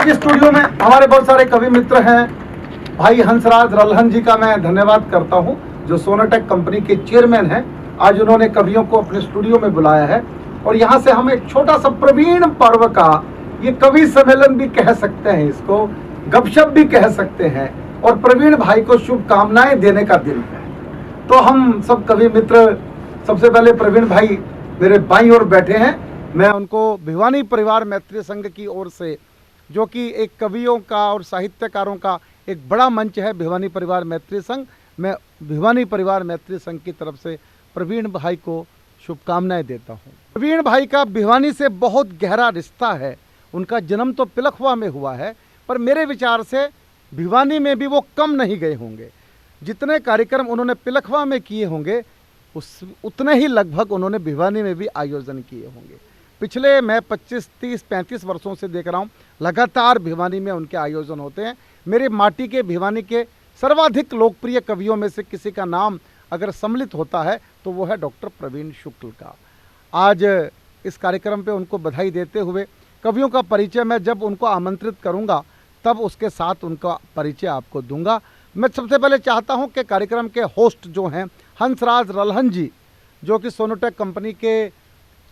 आज स्टूडियो में हमारे बहुत सारे कवि मित्र हैं। भाई हंसराज रल्हन जी का मैं धन्यवाद करता हूं, जो सोनोटेक कंपनी के चेयरमैन हैं। आज उन्होंने कवियों को अपने स्टूडियो में बुलाया है और यहाँ से हम एक छोटा सा प्रवीण पर्व का, ये कवि सम्मेलन भी कह सकते हैं, इसको गपशप भी कह सकते हैं, और प्रवीण भाई को शुभकामनाएं देने का दिन है। तो हम सब कवि मित्र, सबसे पहले प्रवीण भाई मेरे बाईं ओर बैठे हैं। मैं उनको भिवानी परिवार मैत्री संघ की ओर से, जो कि एक कवियों का और साहित्यकारों का एक बड़ा मंच है, भिवानी परिवार मैत्री संघ, मैं भिवानी परिवार मैत्री संघ की तरफ से प्रवीण भाई को शुभकामनाएं देता हूं। प्रवीण भाई का भिवानी से बहुत गहरा रिश्ता है। उनका जन्म तो पिलखवा में हुआ है, पर मेरे विचार से भिवानी में भी वो कम नहीं गए होंगे। जितने कार्यक्रम उन्होंने पिलखवा में किए होंगे, उतने ही लगभग उन्होंने भिवानी में भी आयोजन किए होंगे। पिछले मैं 25, 30, 35 वर्षों से देख रहा हूँ, लगातार भिवानी में उनके आयोजन होते हैं। मेरे माटी के भिवानी के सर्वाधिक लोकप्रिय कवियों में से किसी का नाम अगर सम्मिलित होता है तो वो है डॉक्टर प्रवीण शुक्ल का। आज इस कार्यक्रम पे उनको बधाई देते हुए कवियों का परिचय मैं जब उनको आमंत्रित करूँगा तब उसके साथ उनका परिचय आपको दूंगा। मैं सबसे पहले चाहता हूँ कि कार्यक्रम के होस्ट जो हैं हंसराज रल्हन जी, जो कि सोनोटेक कंपनी के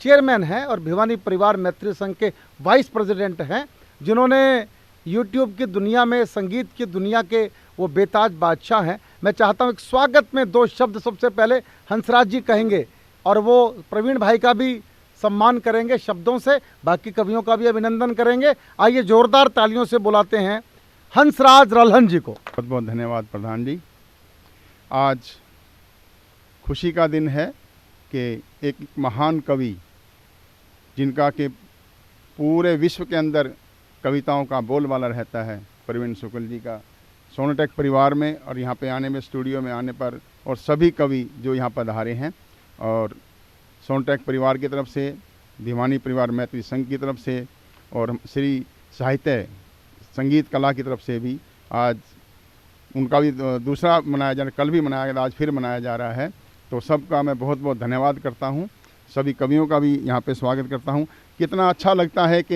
चेयरमैन हैं और भिवानी परिवार मैत्री संघ के वाइस प्रेसिडेंट हैं, जिन्होंने यूट्यूब की दुनिया में, संगीत की दुनिया के वो बेताज बादशाह हैं। मैं चाहता हूँ एक स्वागत में 2 शब्द सबसे पहले हंसराज जी कहेंगे और वो प्रवीण भाई का भी सम्मान करेंगे शब्दों से, बाकी कवियों का भी अभिनंदन करेंगे। आइए जोरदार तालियों से बुलाते हैं हंसराज रल्हन जी को। बहुत बहुत धन्यवाद प्रधान जी। आज खुशी का दिन है कि एक महान कवि, जिनका कि पूरे विश्व के अंदर कविताओं का बोलबाला रहता है, प्रवीण शुक्ल जी का सोनोटेक परिवार में और यहाँ पे आने में, स्टूडियो में आने पर, और सभी कवि जो यहाँ पधारे हैं, और सोनोटेक परिवार की तरफ से, भिवानी परिवार मैत्री संघ की तरफ से और श्री साहित्य संगीत कला की तरफ से भी आज उनका भी दूसरा मनाया जा रहा है, कल भी मनाया गया, आज फिर मनाया जा रहा है। तो सबका मैं बहुत बहुत धन्यवाद करता हूँ। सभी कवियों का भी यहाँ पे स्वागत करता हूँ। कितना अच्छा लगता है कि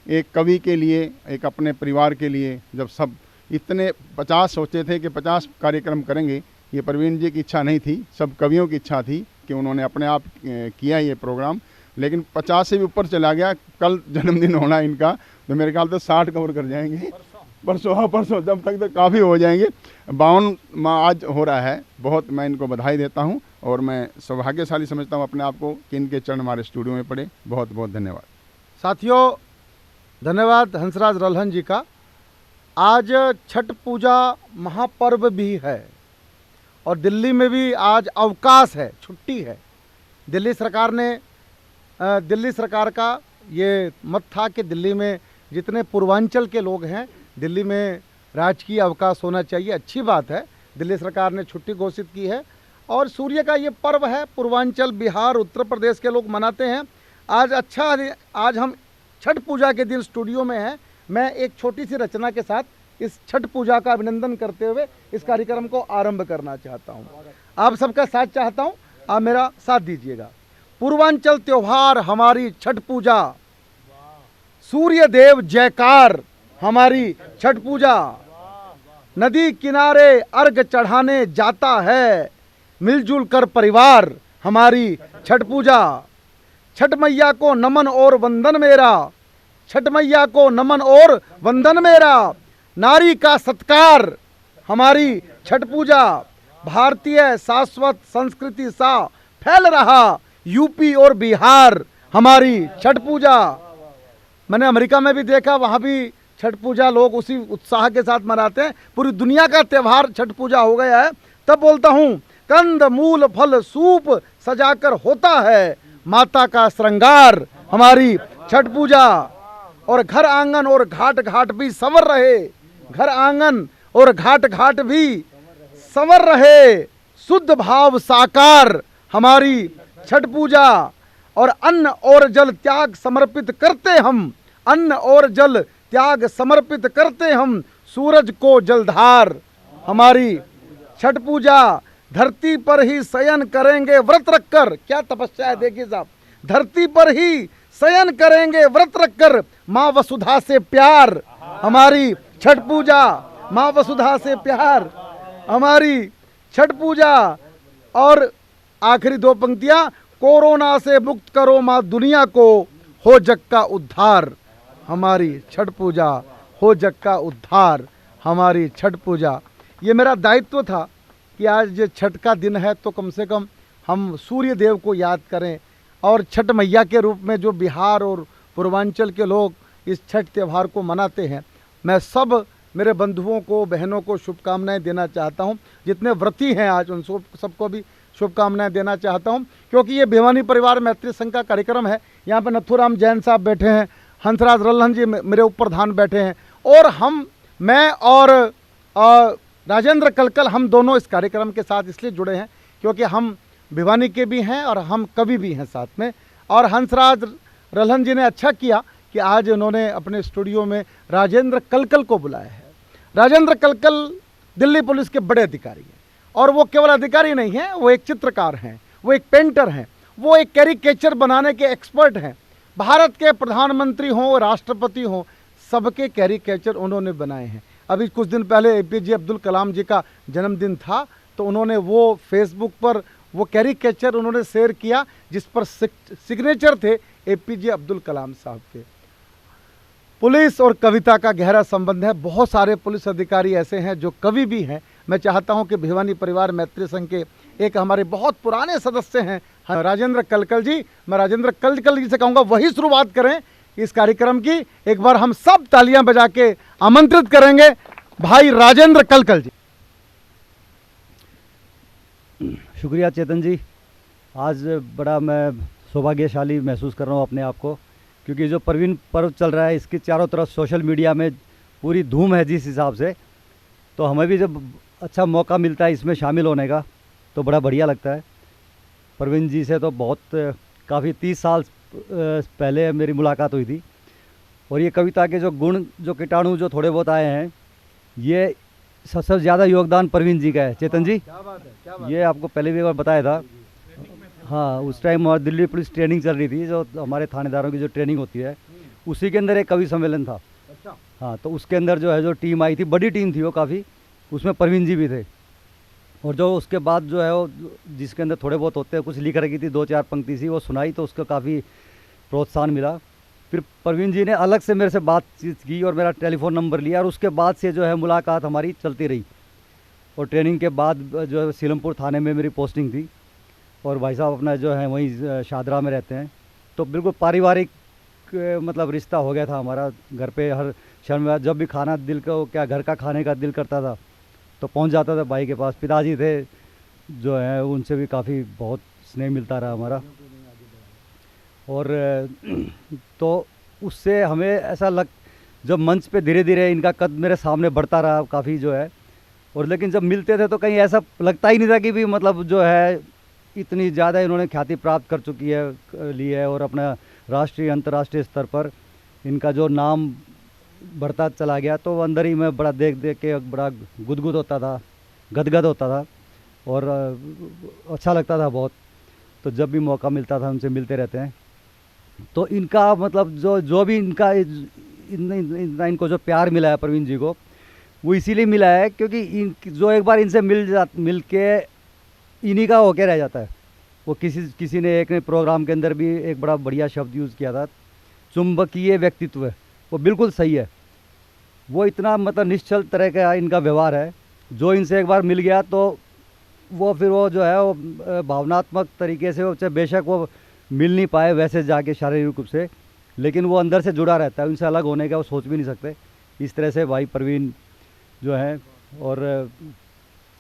एक कवि के लिए, एक अपने परिवार के लिए, जब सब इतने 50 सोचे थे कि 50 कार्यक्रम करेंगे, ये प्रवीण जी की इच्छा नहीं थी, सब कवियों की इच्छा थी कि उन्होंने अपने आप किया ये प्रोग्राम, लेकिन 50 से भी ऊपर चला गया। कल जन्मदिन होना इनका, तो मेरे ख्याल से 60 कवर कर जाएंगे, परसों जब तक तो काफ़ी हो जाएंगे। 52वां आज हो रहा है। बहुत मैं इनको बधाई देता हूँ और मैं सौभाग्यशाली समझता हूँ अपने आप को कि इनके चरण हमारे स्टूडियो में पड़े। बहुत बहुत धन्यवाद साथियों। धन्यवाद हंसराज रल्हन जी का। आज छठ पूजा महापर्व भी है और दिल्ली में भी आज अवकाश है, छुट्टी है। दिल्ली सरकार का ये मत था कि दिल्ली में जितने पूर्वांचल के लोग हैं, दिल्ली में राजकीय अवकाश होना चाहिए। अच्छी बात है, दिल्ली सरकार ने छुट्टी घोषित की है और सूर्य का ये पर्व है, पूर्वांचल, बिहार, उत्तर प्रदेश के लोग मनाते हैं। आज हम छठ पूजा के दिन स्टूडियो में हैं। मैं एक छोटी सी रचना के साथ इस छठ पूजा का अभिनंदन करते हुए इस कार्यक्रम को आरंभ करना चाहता हूँ। आप सबका साथ चाहता हूँ, आप मेरा साथ दीजिएगा। पूर्वांचल त्योहार हमारी छठ पूजा, सूर्य देव जयकार हमारी छठ पूजा, नदी किनारे अर्घ चढ़ाने जाता है मिलजुल कर परिवार हमारी छठ पूजा। छठ मैया को नमन और वंदन मेरा, छठ मैया को नमन और वंदन मेरा, नारी का सत्कार हमारी छठ पूजा। भारतीय शाश्वत संस्कृति सा फैल रहा यूपी और बिहार हमारी छठ पूजा। मैंने अमेरिका में भी देखा, वहाँ भी छठ पूजा लोग उसी उत्साह के साथ मनाते हैं। पूरी दुनिया का त्यौहार छठ पूजा हो गया है। तब बोलता हूँ, कंद मूल फल सूप सजाकर होता है माता का श्रृंगार हमारी छठ पूजा। और घर आंगन और घाट घाट भी संवर रहे, घर आंगन और घाट घाट भी संवर रहे, शुद्ध भाव साकार हमारी छठ पूजा। और अन्न और जल त्याग समर्पित करते हम, अन्न और जल त्याग समर्पित करते हम, सूरज को जलधार हमारी छठ पूजा। धरती पर ही शयन करेंगे व्रत रखकर, क्या तपस्या है देखिए साहब, धरती पर ही शयन करेंगे व्रत रखकर, माँ वसुधा से प्यार हमारी छठ पूजा, माँ वसुधा से प्यार, हमारी छठ पूजा। और आखिरी दो पंक्तियां, कोरोना से मुक्त करो माँ दुनिया को, हो जग का उद्धार, हमारी छठ पूजा, हो जग का उद्धार, हमारी छठ पूजा। ये मेरा दायित्व था कि आज छठ का दिन है तो कम से कम हम सूर्य देव को याद करें, और छठ मैया के रूप में जो बिहार और पूर्वांचल के लोग इस छठ त्यौहार को मनाते हैं, मैं सब मेरे बंधुओं को, बहनों को शुभकामनाएं देना चाहता हूं। जितने व्रती हैं आज उन सबको भी शुभकामनाएं देना चाहता हूं, क्योंकि ये भिवानी परिवार मैत्री संघ का कार्यक्रम है। यहाँ पर नथुराम जैन साहब बैठे हैं, हंसराज रल्हन जी मेरे ऊपर धान बैठे हैं, और मैं और राजेंद्र कलकल, हम दोनों इस कार्यक्रम के साथ इसलिए जुड़े हैं क्योंकि हम भिवानी के भी हैं और हम कवि भी हैं साथ में। और हंसराज रल्हन जी ने अच्छा किया कि आज उन्होंने अपने स्टूडियो में राजेंद्र कलकल को बुलाया है। राजेंद्र कलकल दिल्ली पुलिस के बड़े अधिकारी हैं, और वो केवल अधिकारी नहीं हैं, वो एक चित्रकार हैं, वो एक पेंटर हैं, वो एक कैरिकेचर बनाने के एक्सपर्ट हैं। भारत के प्रधानमंत्री हों, राष्ट्रपति हों, सबके कैरिकेचर उन्होंने बनाए हैं। अभी कुछ दिन पहले APJ अब्दुल कलाम जी का जन्मदिन था, तो उन्होंने वो फेसबुक पर वो कैरिकेचर उन्होंने शेयर किया जिस पर सिग्नेचर थे APJ अब्दुल कलाम साहब के। पुलिस और कविता का गहरा संबंध है। बहुत सारे पुलिस अधिकारी ऐसे हैं जो कवि भी हैं। मैं चाहता हूं कि भिवानी परिवार मैत्री संघ के एक हमारे बहुत पुराने सदस्य हैं राजेंद्र कलकल जी, मैं राजेंद्र कलकल जी से कहूँगा वही शुरुआत करें इस कार्यक्रम की। एक बार हम सब तालियां बजा के आमंत्रित करेंगे भाई राजेंद्र कलकल जी। शुक्रिया चेतन जी। आज बड़ा मैं सौभाग्यशाली महसूस कर रहा हूँ अपने आप को, क्योंकि जो परवीन पर्व चल रहा है इसकी चारों तरफ सोशल मीडिया में पूरी धूम है जिस हिसाब से, तो हमें भी जब अच्छा मौका मिलता है इसमें शामिल होने का तो बड़ा बढ़िया लगता है। परवीन जी से तो बहुत काफ़ी 30 साल पहले मेरी मुलाकात हुई थी, और ये कविता के जो गुण, जो कीटाणु जो थोड़े बहुत आए हैं, ये सबसे ज़्यादा योगदान परवीन जी का है। चेतन जी, क्या बात है, क्या बात ये आपको पहले भी एक बार बताया था। हाँ, उस टाइम और दिल्ली पुलिस ट्रेनिंग चल रही थी, जो हमारे थानेदारों की जो ट्रेनिंग होती है उसी के अंदर एक कवि सम्मेलन था। अच्छा। हाँ, तो उसके अंदर जो है जो टीम आई थी, बड़ी टीम थी वो काफ़ी, उसमें परवीन जी भी थे। और जो उसके बाद जो है वो जिसके अंदर थोड़े बहुत होते हैं, कुछ लिख रखी थी, 2-4 पंक्ति सी वो सुनाई, तो उसको काफ़ी प्रोत्साहन मिला। फिर परवीन जी ने अलग से मेरे से बातचीत की और मेरा टेलीफोन नंबर लिया, और उसके बाद से जो है मुलाकात हमारी चलती रही। और ट्रेनिंग के बाद जो है सीलमपुर थाने में मेरी पोस्टिंग थी, और भाई साहब अपना जो है वहीं शादरा में रहते हैं, तो बिल्कुल पारिवारिक मतलब रिश्ता हो गया था हमारा। घर पे हर शनिवार जब भी खाना दिल को क्या घर का खाने का दिल करता था तो पहुंच जाता था भाई के पास। पिताजी थे जो है उनसे भी काफ़ी बहुत स्नेह मिलता रहा हमारा। और तो उससे हमें ऐसा जब मंच पे धीरे धीरे इनका कद मेरे सामने बढ़ता रहा काफ़ी जो है, और लेकिन जब मिलते थे तो कहीं ऐसा लगता ही नहीं था कि भी मतलब जो है इतनी ज़्यादा इन्होंने ख्याति प्राप्त कर चुकी है ली है, और अपना राष्ट्रीय अंतर्राष्ट्रीय स्तर पर इनका जो नाम बढ़ता चला गया, तो अंदर ही मैं बड़ा देख देख के बड़ा गुदगुद होता था, गदगद होता था, और अच्छा लगता था बहुत। तो जब भी मौका मिलता था उनसे मिलते रहते हैं। तो इनका मतलब जो भी इनको जो प्यार मिला है परवीन जी को, वो इसीलिए मिला है क्योंकि जो एक बार इनसे मिल के इन्हीं का होके रह जाता है। वो किसी ने एक प्रोग्राम के अंदर भी एक बड़ा बढ़िया शब्द यूज़ किया था, चुंबकीय व्यक्तित्व। वो बिल्कुल सही है। वो इतना मतलब निश्चल तरह का इनका व्यवहार है, जो इनसे एक बार मिल गया तो वो फिर वो जो है वो भावनात्मक तरीके से, वो बेशक वो मिल नहीं पाए वैसे जाके शारीरिक रूप से, लेकिन वो अंदर से जुड़ा रहता है। उनसे अलग होने का वो सोच भी नहीं सकते। इस तरह से भाई परवीन जो है, और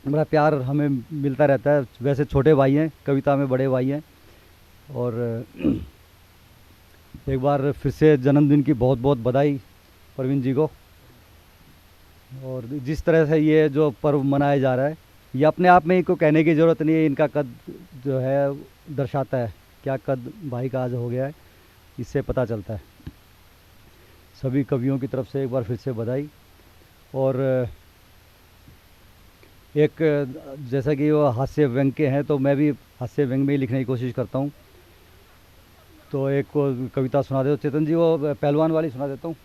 बड़ा प्यार हमें मिलता रहता है। वैसे छोटे भाई हैं, कविता में बड़े भाई हैं। और एक बार फिर से जन्मदिन की बहुत बहुत बधाई परवीन जी को। और जिस तरह से ये जो पर्व मनाया जा रहा है, ये अपने आप में ही कोई कहने की ज़रूरत नहीं है। इनका कद जो है दर्शाता है, क्या कद भाई का आज हो गया है, इससे पता चलता है। सभी कवियों की तरफ से एक बार फिर से बधाई। और एक जैसा कि वो हास्य व्यंग के हैं, तो मैं भी हास्य व्यंग में ही लिखने की कोशिश करता हूँ। तो एक को कविता सुना दो चेतन जी, वो पहलवान वाली सुना देता हूँ।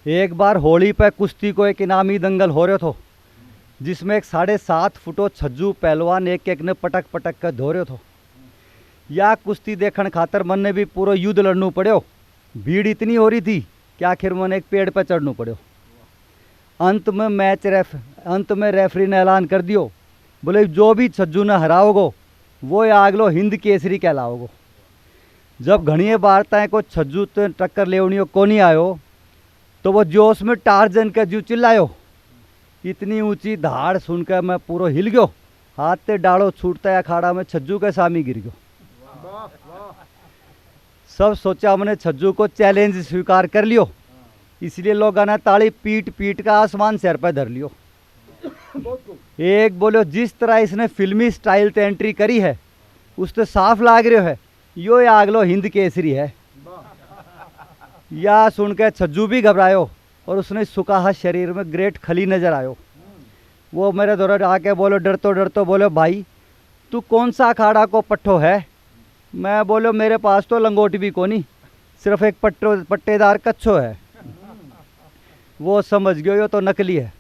एक बार होली पे कुश्ती को एक इनामी दंगल हो रहे थो, जिसमें एक 7.5 फुटो छज्जू पहलवान एक एक ने पटक पटक कर धो रहे थो। या कुश्ती देखने खातर मन ने भी पूरा युद्ध लड़नू पड़ो। भीड़ इतनी हो रही थी कि आखिर मन एक पेड़ पर चढ़नू पड़ो। अंत में रेफरी ने ऐलान कर दियो, बोले जो भी छज्जू ने हराओगो वो आगलो हिंद केसरी कहलाओगो। जब घनी वार्ताएं को छज्जू तो टक्कर लेवनियो को नहीं आयो, तो वो जोश में टार्जन का जू चिल्लायो। इतनी ऊंची धाड़ सुनकर मैं पूरा हिल गयो। हाथ से डालो छूटता है अखाड़ा में छज्जू के सामी गिर गयो। सब सोचा मैंने छज्जू को चैलेंज स्वीकार कर लियो, इसलिए लोग ने ताली पीट पीट का आसमान सिर पर धर लियो। एक बोलो जिस तरह इसने फिल्मी स्टाइल ते एंट्री करी है उससे साफ लाग रहा है यो आगलो हिंद केसरी है। या सुनकर छज्जू भी घबरायो और उसने सुखाहा शरीर में ग्रेट खली नजर आयो। वो मेरे दौरान आके बोलो डरतो बोलो भाई तू कौन सा अखाड़ा को पट्टो है। मैं बोलो मेरे पास तो लंगोटी भी कोनी, सिर्फ एक पट्टेदार कच्छो है। वो समझ गयो यो तो नकली है।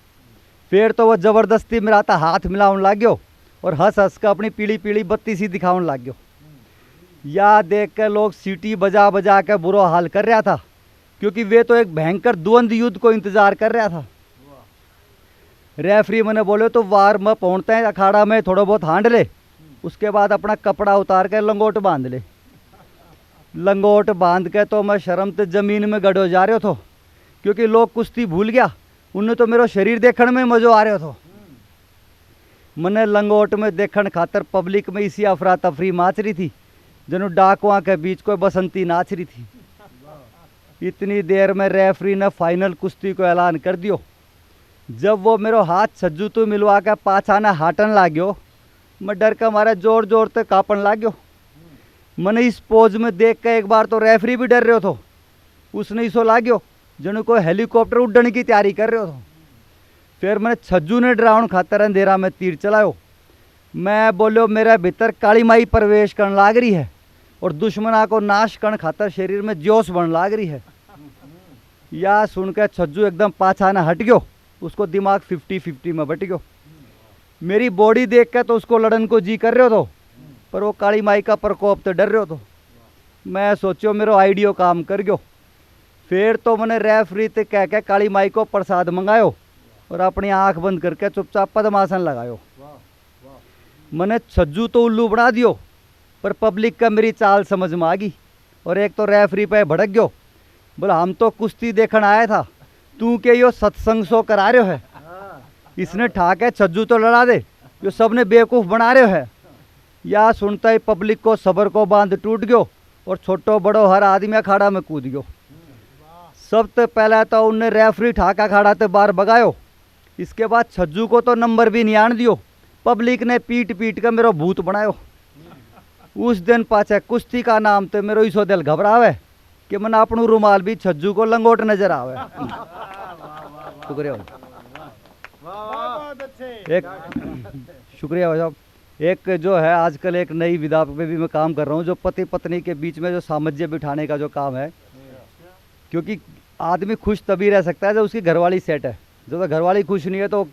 फिर तो वो जबरदस्ती मेरा हाथ मिलाउन लग गयो और हंस हंस कर अपनी पीली पीली बत्ती सी दिखाउन लग गयो। या देख कर लोग सीटी बजा बजा कर बुरा हाल कर रहा था, क्योंकि वे तो एक भयंकर द्वंद युद्ध को इंतजार कर रहा था। रेफरी मैंने बोले तो वार में पहुंचते हैं अखाड़ा में थोड़ा बहुत हांड ले, उसके बाद अपना कपड़ा उतार कर लंगोट बांध ले। लंगोट बांध के तो मैं शर्म से जमीन में गड़ो जा रहे हो, क्योंकि लोग कुश्ती भूल गया, उन्हें तो मेरा शरीर देखने में मजो आ रहा था। मैंने लंगोट में देखने खातर पब्लिक में इसी अफरा तफरी माच रही थी, जनु डाकुआ के बीच कोई बसंती नाच रही थी। इतनी देर में रेफरी ने फाइनल कुश्ती को ऐलान कर दियो। जब वो मेरा हाथ छज्जू तो मिलवा के पाछाना हाटन लाग्यो, मैं डर के मारे जोर जोर से कापन लाग्यो। मैंने इस पोज में देख के एक बार तो रेफरी भी डर रहे हो, उसने इसो लाग्यो जनु को हेलीकॉप्टर उड़ने की तैयारी कर रहे हो। फिर मैंने छज्जू ने डराउन खातर अंधेरा में तीर चलायो। मैं बोलो मेरे भीतर काली माई प्रवेश करने लाग रही है और दुश्मना को नाश करने खातर शरीर में जोश बन लाग रही है। या सुनकर छज्जू एकदम पाछाना हट गयो, उसको दिमाग 50-50 में बट गयो। मेरी बॉडी देख के तो उसको लड़न को जी कर रहे हो, पर वो काली माई का प्रकोप तो डर रहे हो। मैं सोचो मेरा आइडियो काम कर गयो। फिर तो मैंने रेफरी ते कह के काली माई को प्रसाद मंगायो और अपनी आंख बंद करके चुपचाप पद्मासन लगायो। मैंने छज्जू तो उल्लू बना दियो, पर पब्लिक का मेरी चाल समझ में आ गई और एक तो रेफरी पे भड़क गयो, बोला हम तो कुश्ती देखने आया था, तू के यो सत्संग सो करा रहे है। इसने ठाके छज्जू तो लड़ा दे, यो सबने बेवकूफ़ बना रहे है। या सुनता ही पब्लिक को सबर को बांध टूट गयो और छोटो बड़ो हर आदमी अखाड़ा में कूद गयो। सबसे पहले तो उनने रेफरी ठाका अखाड़ा ते बाहर भगायो। इसके बाद छज्जू को तो नंबर भी नहीं आन दियो, पब्लिक ने पीट पीट कर मेरो भूत बनायो। उस दिन पाछे कुश्ती का नाम तो मेरो इसो दिल घबरावे कि मैंने अपनू रुमाल भी छज्जू को लंगोट नजर आवे। शुक्रिया एक शुक्रिया भाई साहब। एक जो है आजकल एक नई विधा पे भी मैं काम कर रहा हूँ, जो पति पत्नी के बीच में जो सामंजस्य बिठाने का जो काम है। क्योंकि आदमी खुश तभी रह सकता है जब उसकी घरवाली सेट है। जब तक घरवाली खुश नहीं है तो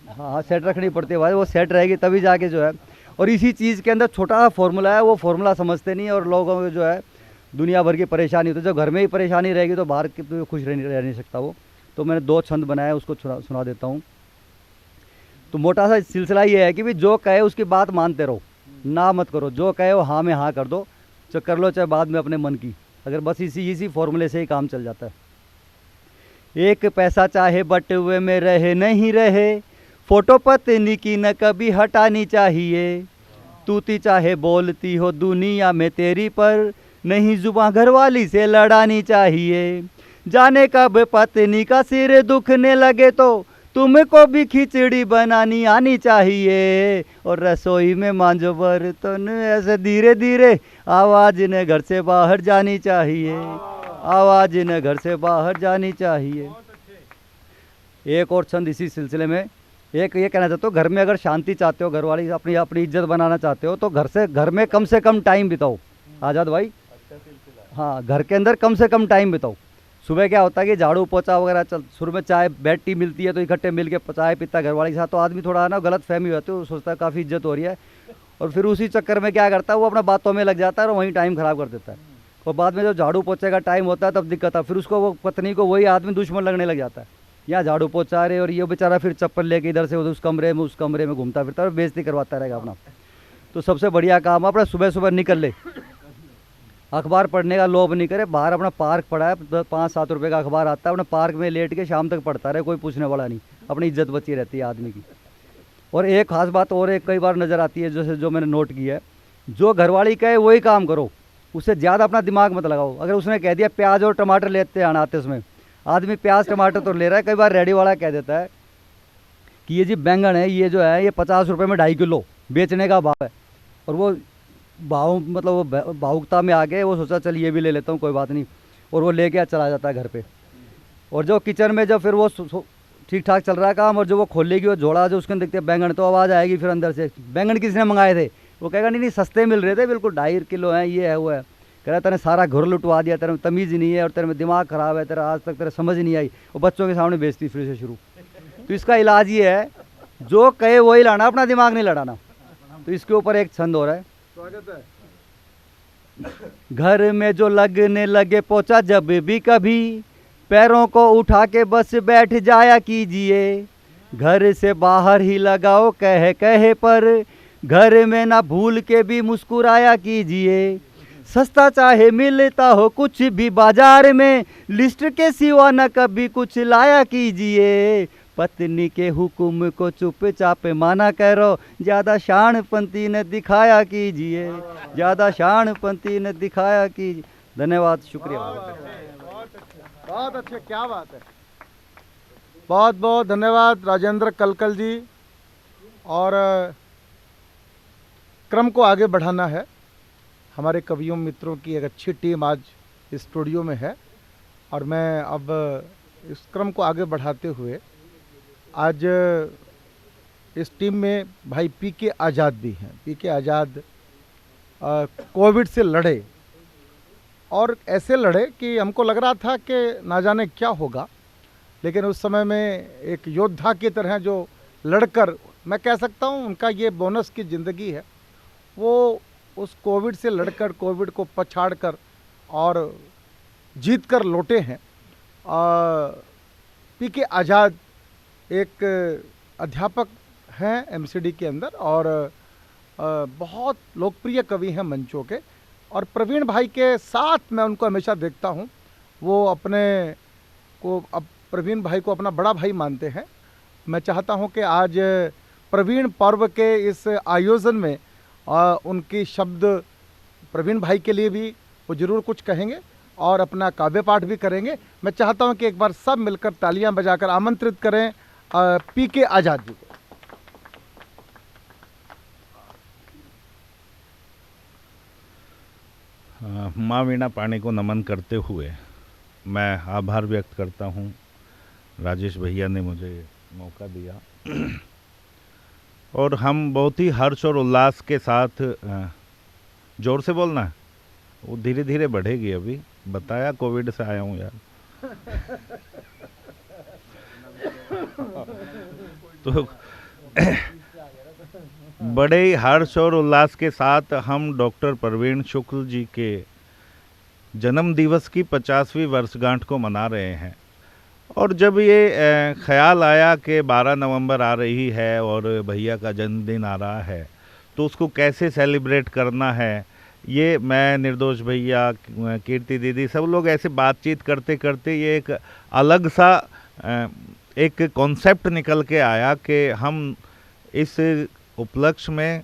हाँ सेट रखनी पड़ती है भाई, वो सेट रहेगी तभी जाके जो है। और इसी चीज़ के अंदर छोटा सा फॉर्मूला है, वो फॉर्मूला समझते नहीं है और लोगों को जो है दुनिया भर की परेशानी होती है। जब घर में ही परेशानी रहेगी तो बाहर की तो खुश रह नहीं सकता वो। तो मैंने 2 छंद बनाया, उसको सुना देता हूँ। तो मोटा सा सिलसिला ये है कि भाई जो कहे उसकी बात मानते रहो, ना मत करो। जो कहे वो हाँ में हाँ कर दो, चाहे कर लो चाहे बाद में अपने मन की। अगर बस इसी फॉर्मूले से ही काम चल जाता है। एक पैसा चाहे बटुए में रहे नहीं रहे, फोटो पत्नी की न कभी हटानी चाहिए। तूती चाहे बोलती हो दुनिया में तेरी, पर नहीं जुबान घरवाली से लड़ानी चाहिए। जाने कब पत्नी का सिर दुखने लगे तो तुमको भी खिचड़ी बनानी आनी चाहिए। और रसोई में मांझो बर्तन ऐसे धीरे धीरे, आवाज ने घर से बाहर जानी चाहिए। आवाज ने घर से बाहर जानी चाहिए। एक और छंद इसी सिलसिले में। एक ये कहना चाहता हूँ, घर में अगर शांति चाहते हो, घर वाली अपनी अपनी इज्जत बनाना चाहते हो, तो घर में कम से कम टाइम बिताओ। आज़ाद भाई, हाँ घर के अंदर कम से कम टाइम बिताओ। सुबह क्या होता है कि झाड़ू पोछा वगैरह चल, शुरू में चाय बेड टी मिलती है तो इकट्ठे मिल के चाय पीता घर वाले के साथ, तो आदमी थोड़ा ना गलत फहमी हो जाती है, वो सोचता है काफ़ी इज्जत हो रही है, और फिर उसी चक्कर में क्या करता है वो अपना बातों में लग जाता है और वहीं टाइम ख़राब कर देता है। और बाद में जब झाड़ू पोछे का टाइम होता है तब दिक्कत है, फिर उसको वो पत्नी को वही आदमी दुश्मन लगने लग जाता है, यहाँ झाड़ू पोछा रहे और ये बेचारा फिर चप्पल लेके इधर से उस कमरे में घूमता फिरता है और बेइज्जती करवाता रहेगा अपना। तो सबसे बढ़िया काम अपना सुबह सुबह निकल ले, अखबार पढ़ने का लोभ नहीं करे, बाहर अपना पार्क पड़ा है, 5-7 रुपये का अखबार आता है, अपना पार्क में लेट के शाम तक पढ़ता रहे, कोई पूछने वाला नहीं, अपनी इज्जत बची रहती है आदमी की। और एक खास बात और एक कई बार नज़र आती है, जैसे जो मैंने नोट किया है, जो घरवाली कहे वही काम करो, उससे ज़्यादा अपना दिमाग मत लगाओ। अगर उसने कह दिया प्याज और टमाटर लेते आना आते उसमें, आदमी प्याज टमाटर तो ले रहा है, कई बार रेडी वाला कह देता है कि ये जी बैंगन है, ये जो है ये 50 रुपये में 2.5 किलो बेचने का भाव है, और वो भाव मतलब वो भावुकता में आ गए, वो सोचा चल ये भी ले लेता हूँ कोई बात नहीं, और वो ले गया चला जाता है घर पे। और जो किचन में जब फिर वो ठीक ठाक चल रहा है काम, और जो वो खोलेगी वो झोड़ा जो उसके अंदर देखते हैं बैंगन, तो आवाज़ आएगी फिर अंदर से, बैंगन किसने मंगाए थे? वो कहेगा नहीं सस्ते मिल रहे थे, बिल्कुल 2.5 किलो है, ये है वो है। कह रहा तेरे सारा घर लुटवा दिया, तेरे में तमीज़ नहीं है और तेरे में दिमाग ख़राब है, तेरा आज तक तेरे समझ नहीं आई, और बच्चों के सामने बेइज्जती फिर से शुरू। तो इसका इलाज ये है, जो कहे वही लाना, अपना दिमाग नहीं लड़ाना। तो इसके ऊपर एक छंद हो रहा है, स्वागत है। घर में जो लगने लगे पोछा जब भी कभी, पैरों को उठा के बस बैठ जाया कीजिए, घर से बाहर ही लगाओ कहे कहे पर, घर में ना भूल के भी मुस्कुराया कीजिए, सस्ता चाहे मिलता हो कुछ भी बाजार में, लिस्ट के सिवा न कभी कुछ लाया कीजिए, पत्नी के हुक्म को चुपचाप माना करो, ज़्यादा शानपंती न दिखाया कीजिए, ज़्यादा शानपंती न दिखाया कीजिए। धन्यवाद, शुक्रिया। बहुत अच्छे, क्या बात है, बहुत बहुत धन्यवाद राजेंद्र कलकल जी। और क्रम को आगे बढ़ाना है, हमारे कवियों मित्रों की एक अच्छी टीम आज इस स्टूडियो में है, और मैं अब इस क्रम को आगे बढ़ाते हुए आज इस टीम में भाई पीके आज़ाद भी हैं। पीके आज़ाद कोविड से लड़े, और ऐसे लड़े कि हमको लग रहा था कि ना जाने क्या होगा, लेकिन उस समय में एक योद्धा की तरह जो लड़कर, मैं कह सकता हूँ उनका ये बोनस की ज़िंदगी है, वो उस कोविड से लड़कर, कोविड को पछाड़ कर और जीत कर लौटे हैं। पीके आज़ाद एक अध्यापक हैं एमसीडी के अंदर, और बहुत लोकप्रिय कवि हैं मंचों के, और प्रवीण भाई के साथ मैं उनको हमेशा देखता हूँ, वो अपने को अब प्रवीण भाई को अपना बड़ा भाई मानते हैं। मैं चाहता हूँ कि आज प्रवीण पर्व के इस आयोजन में उनकी शब्द प्रवीण भाई के लिए भी वो ज़रूर कुछ कहेंगे और अपना काव्य पाठ भी करेंगे। मैं चाहता हूँ कि एक बार सब मिलकर तालियां बजाकर आमंत्रित करें पीके आज़ाद जी को। माँ वीणा पाणी को नमन करते हुए मैं आभार व्यक्त करता हूँ, राजेश भैया ने मुझे मौका दिया, और हम बहुत ही हर्ष और उल्लास के साथ, जोर से बोलना है, वो धीरे धीरे बढ़ेगी, अभी बताया कोविड से आया हूँ यार। तो बड़े ही हर्ष और उल्लास के साथ हम डॉक्टर प्रवीण शुक्ल जी के जन्म दिवस की 50वीं वर्षगांठ को मना रहे हैं। और जब ये ख्याल आया कि 12 नवंबर आ रही है और भैया का जन्मदिन आ रहा है, तो उसको कैसे सेलिब्रेट करना है, ये मैं, निर्दोष भैया, कीर्ति दीदी, सब लोग ऐसे बातचीत करते करते ये एक अलग सा एक कॉन्सेप्ट निकल के आया कि हम इस उपलक्ष्य में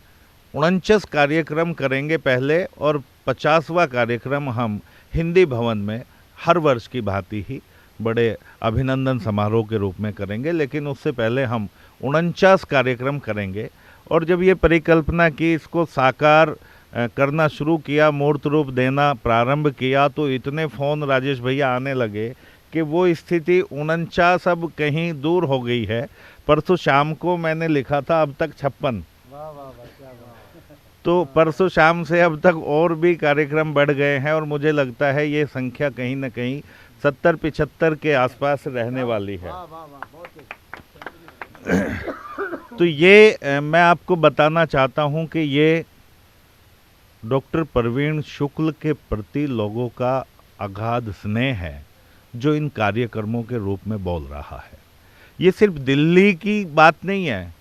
49 कार्यक्रम करेंगे पहले, और 50वां कार्यक्रम हम हिंदी भवन में हर वर्ष की भांति ही बड़े अभिनंदन समारोह के रूप में करेंगे, लेकिन उससे पहले हम 49 कार्यक्रम करेंगे। और जब ये परिकल्पना की, इसको साकार करना शुरू किया, मूर्त रूप देना प्रारंभ किया, तो इतने फ़ोन राजेश भैया आने लगे कि वो स्थिति 49 अब कहीं दूर हो गई है। परसों शाम को मैंने लिखा था अब तक 56, तो परसों शाम से अब तक और भी कार्यक्रम बढ़ गए हैं, और मुझे लगता है ये संख्या कहीं ना कहीं 70-75 के आसपास रहने वाली है। तो ये मैं आपको बताना चाहता हूं कि ये डॉक्टर प्रवीण शुक्ल के प्रति लोगों का अगाध स्नेह है जो इन कार्यक्रमों के रूप में बोल रहा है। ये सिर्फ दिल्ली की बात नहीं है,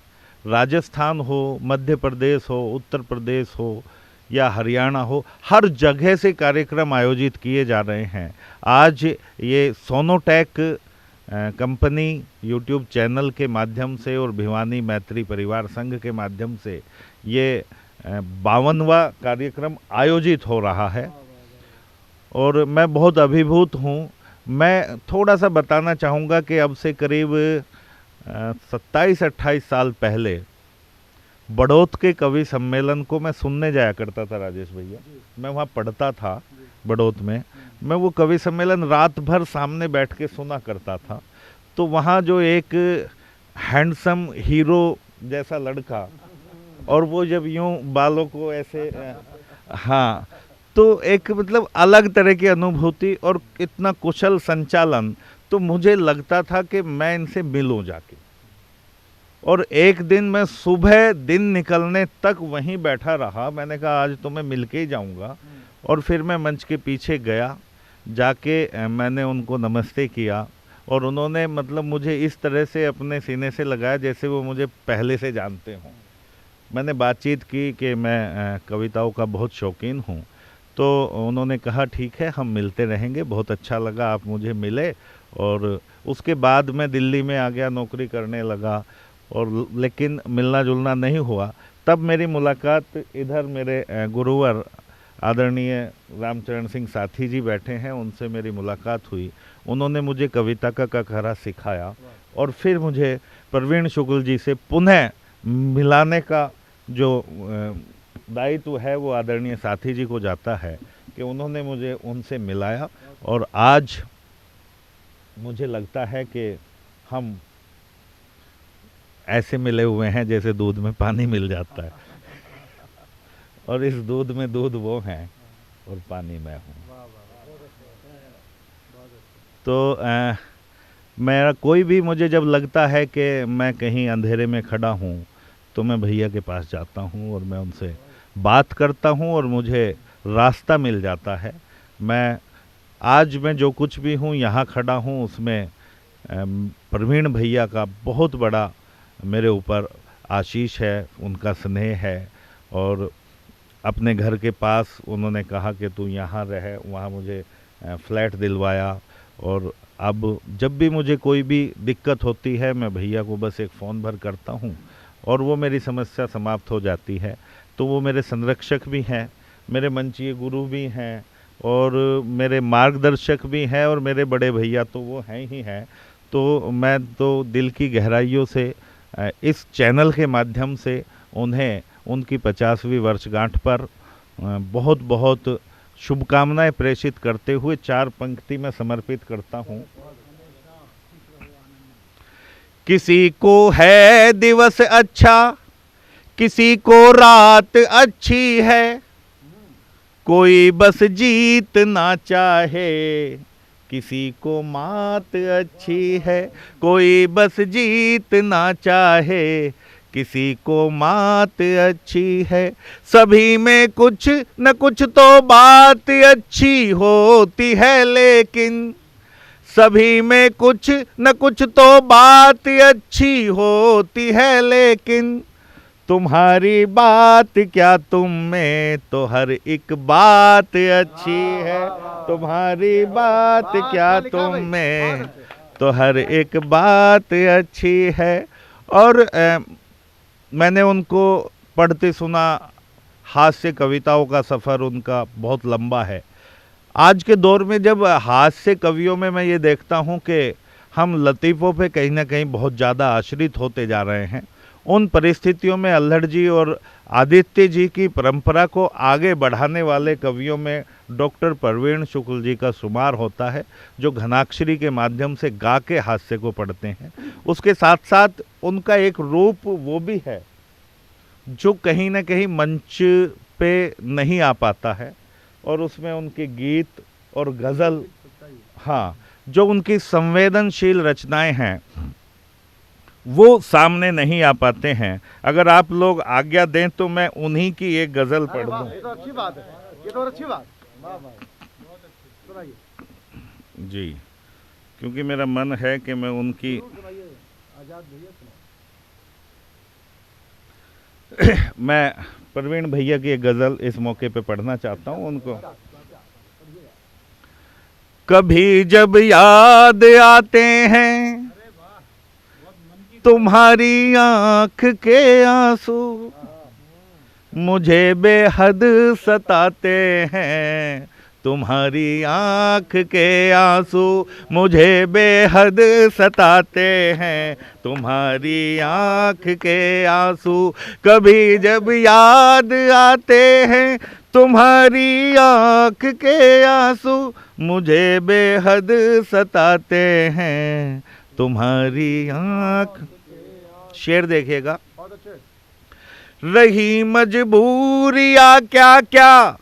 राजस्थान हो, मध्य प्रदेश हो, उत्तर प्रदेश हो या हरियाणा हो, हर जगह से कार्यक्रम आयोजित किए जा रहे हैं। आज ये सोनोटेक कंपनी यूट्यूब चैनल के माध्यम से और भिवानी मैत्री परिवार संघ के माध्यम से ये 52वां कार्यक्रम आयोजित हो रहा है और मैं बहुत अभिभूत हूँ। मैं थोड़ा सा बताना चाहूँगा कि अब से करीब 27-28 साल पहले बड़ौत के कवि सम्मेलन को मैं सुनने जाया करता था राजेश भैया। मैं वहाँ पढ़ता था बड़ौत में। मैं वो कवि सम्मेलन रात भर सामने बैठ के सुना करता था। तो वहाँ जो एक हैंडसम हीरो जैसा लड़का और वो जब यूं बालों को ऐसे हाँ, तो एक मतलब अलग तरह की अनुभूति और इतना कुशल संचालन, तो मुझे लगता था कि मैं इनसे मिलूं जाके। और एक दिन मैं सुबह दिन निकलने तक वहीं बैठा रहा। मैंने कहा आज तो मैं मिल के ही जाऊंगा। और फिर मैं मंच के पीछे गया, जाके मैंने उनको नमस्ते किया और उन्होंने मतलब मुझे इस तरह से अपने सीने से लगाया जैसे वो मुझे पहले से जानते हों। मैंने बातचीत की कि मैं कविताओं का बहुत शौकीन हूँ। तो उन्होंने कहा ठीक है, हम मिलते रहेंगे, बहुत अच्छा लगा आप मुझे मिले। और उसके बाद मैं दिल्ली में आ गया, नौकरी करने लगा और लेकिन मिलना जुलना नहीं हुआ। तब मेरी मुलाकात इधर मेरे गुरुवर आदरणीय रामचरण सिंह साथी जी बैठे हैं, उनसे मेरी मुलाकात हुई। उन्होंने मुझे कविता का ककहरा सिखाया और फिर मुझे प्रवीण शुक्ल जी से पुनः मिलाने का जो दायित्व है वो आदरणीय साथी जी को जाता है कि उन्होंने मुझे उनसे मिलाया। और आज मुझे लगता है कि हम ऐसे मिले हुए हैं जैसे दूध में पानी मिल जाता है और इस दूध में दूध वो हैं और पानी मैं हूँ। तो मेरा कोई भी मुझे जब लगता है कि मैं कहीं अंधेरे में खड़ा हूँ तो मैं भैया के पास जाता हूँ और मैं उनसे बात करता हूँ और मुझे रास्ता मिल जाता है। आज मैं जो कुछ भी हूँ यहाँ खड़ा हूँ उसमें प्रवीण भैया का बहुत बड़ा मेरे ऊपर आशीष है, उनका स्नेह है। और अपने घर के पास उन्होंने कहा कि तू यहाँ रहे, वहाँ मुझे फ्लैट दिलवाया। और अब जब भी मुझे कोई भी दिक्कत होती है मैं भैया को बस एक फ़ोन भर करता हूँ और वो मेरी समस्या समाप्त हो जाती है। तो वो मेरे संरक्षक भी हैं, मेरे मंचीय गुरु भी हैं और मेरे मार्गदर्शक भी हैं और मेरे बड़े भैया तो वो हैं ही हैं। तो मैं तो दिल की गहराइयों से इस चैनल के माध्यम से उन्हें उनकी 50वीं वर्षगांठ पर बहुत बहुत शुभकामनाएं प्रेषित करते हुए 4 पंक्ति में समर्पित करता हूँ। किसी को है दिवस अच्छा, किसी को रात अच्छी है, कोई बस जीत ना चाहे, किसी को मात अच्छी है, कोई बस जीत ना चाहे, किसी को मात अच्छी है। सभी में कुछ न कुछ तो बात अच्छी होती है, लेकिन सभी में कुछ न कुछ तो बात अच्छी होती है, लेकिन तुम्हारी बात क्या, तुम में तो हर एक बात अच्छी है। तुम्हारी बात क्या, तुम में तो हर एक बात अच्छी है। और मैंने उनको पढ़ते सुना, हास्य कविताओं का सफ़र उनका बहुत लंबा है। आज के दौर में जब हास्य कवियों में मैं ये देखता हूँ कि हम लतीफ़ों पे कहीं ना कहीं बहुत ज़्यादा आश्रित होते जा रहे हैं, उन परिस्थितियों में अल्हड़ जी और आदित्य जी की परंपरा को आगे बढ़ाने वाले कवियों में डॉक्टर प्रवीण शुक्ल जी का शुमार होता है, जो घनाक्षरी के माध्यम से गा के हास्य को पढ़ते हैं। उसके साथ साथ उनका एक रूप वो भी है जो कहीं ना कहीं मंच पे नहीं आ पाता है और उसमें उनके गीत और गज़ल, हाँ, जो उनकी संवेदनशील रचनाएं हैं वो सामने नहीं आ पाते हैं। अगर आप लोग आज्ञा दें तो मैं उन्हीं की एक गज़ल पढ़ दूं। ये तो अच्छी बात है, ये तो अच्छी बात। वाह वाह, सुनाइए जी, क्योंकि मेरा मन है कि मैं उनकी सुनाइए, आजाद भैया सुनाइए। मैं प्रवीण भैया की एक गज़ल इस मौके पे पढ़ना चाहता हूँ उनको। कभी जब याद आते हैं तुम्हारी आंख के आंसू, मुझे बेहद सताते हैं तुम्हारी आंख के आंसू, मुझे बेहद सताते हैं तुम्हारी आंख के आंसू। कभी जब याद आते हैं तुम्हारी आंख के आंसू, मुझे बेहद सताते हैं तुम्हारी आंख। शेर देखिएगा। रही मजबूरियाँ क्या क्या,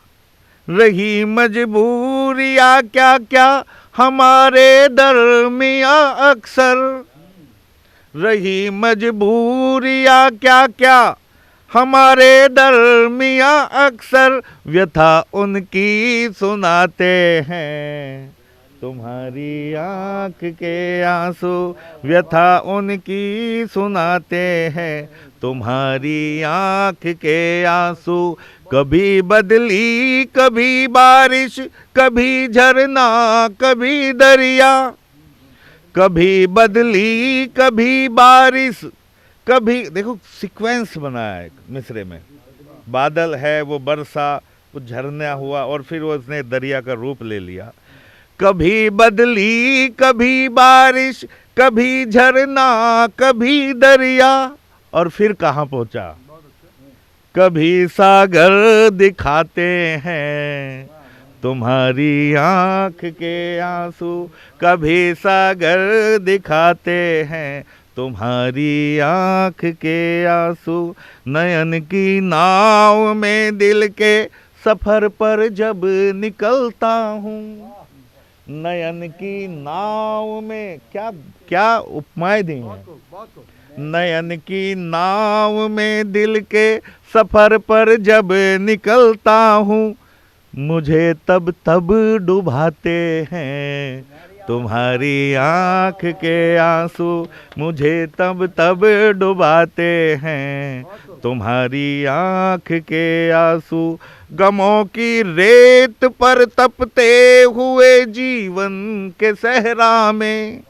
रही मजबूरियाँ क्या क्या हमारे दरमियाँ अक्सर, रही मजबूरियाँ क्या क्या हमारे दरमियाँ अक्सर, व्यथा उनकी सुनाते हैं तुम्हारी आंख के आंसू, व्यथा उनकी सुनाते हैं तुम्हारी आंख के आंसू। कभी बदली कभी बारिश, कभी झरना कभी दरिया, कभी बदली कभी बारिश कभी, देखो सीक्वेंस बनाया है मिसरे में, बादल है वो बरसा, वो झरना हुआ और फिर वो उसने दरिया का रूप ले लिया। कभी बदली कभी बारिश, कभी झरना कभी दरिया, और फिर कहाँ पहुंचा, कभी सागर दिखाते हैं तुम्हारी आंख के आंसू, कभी सागर दिखाते हैं तुम्हारी आंख के आंसू। नयन की नाव में दिल के सफर पर जब निकलता हूँ, नयन की नाव में, क्या क्या उपमाएं दी हैं। नयन की नाव में दिल के सफर पर जब निकलता हूँ, मुझे तब तब डुबाते हैं तुम्हारी आंख के आंसू, मुझे तब तब डुबाते हैं तुम्हारी आंख के आंसू। गमों की रेत पर तपते हुए जीवन के सहरा में,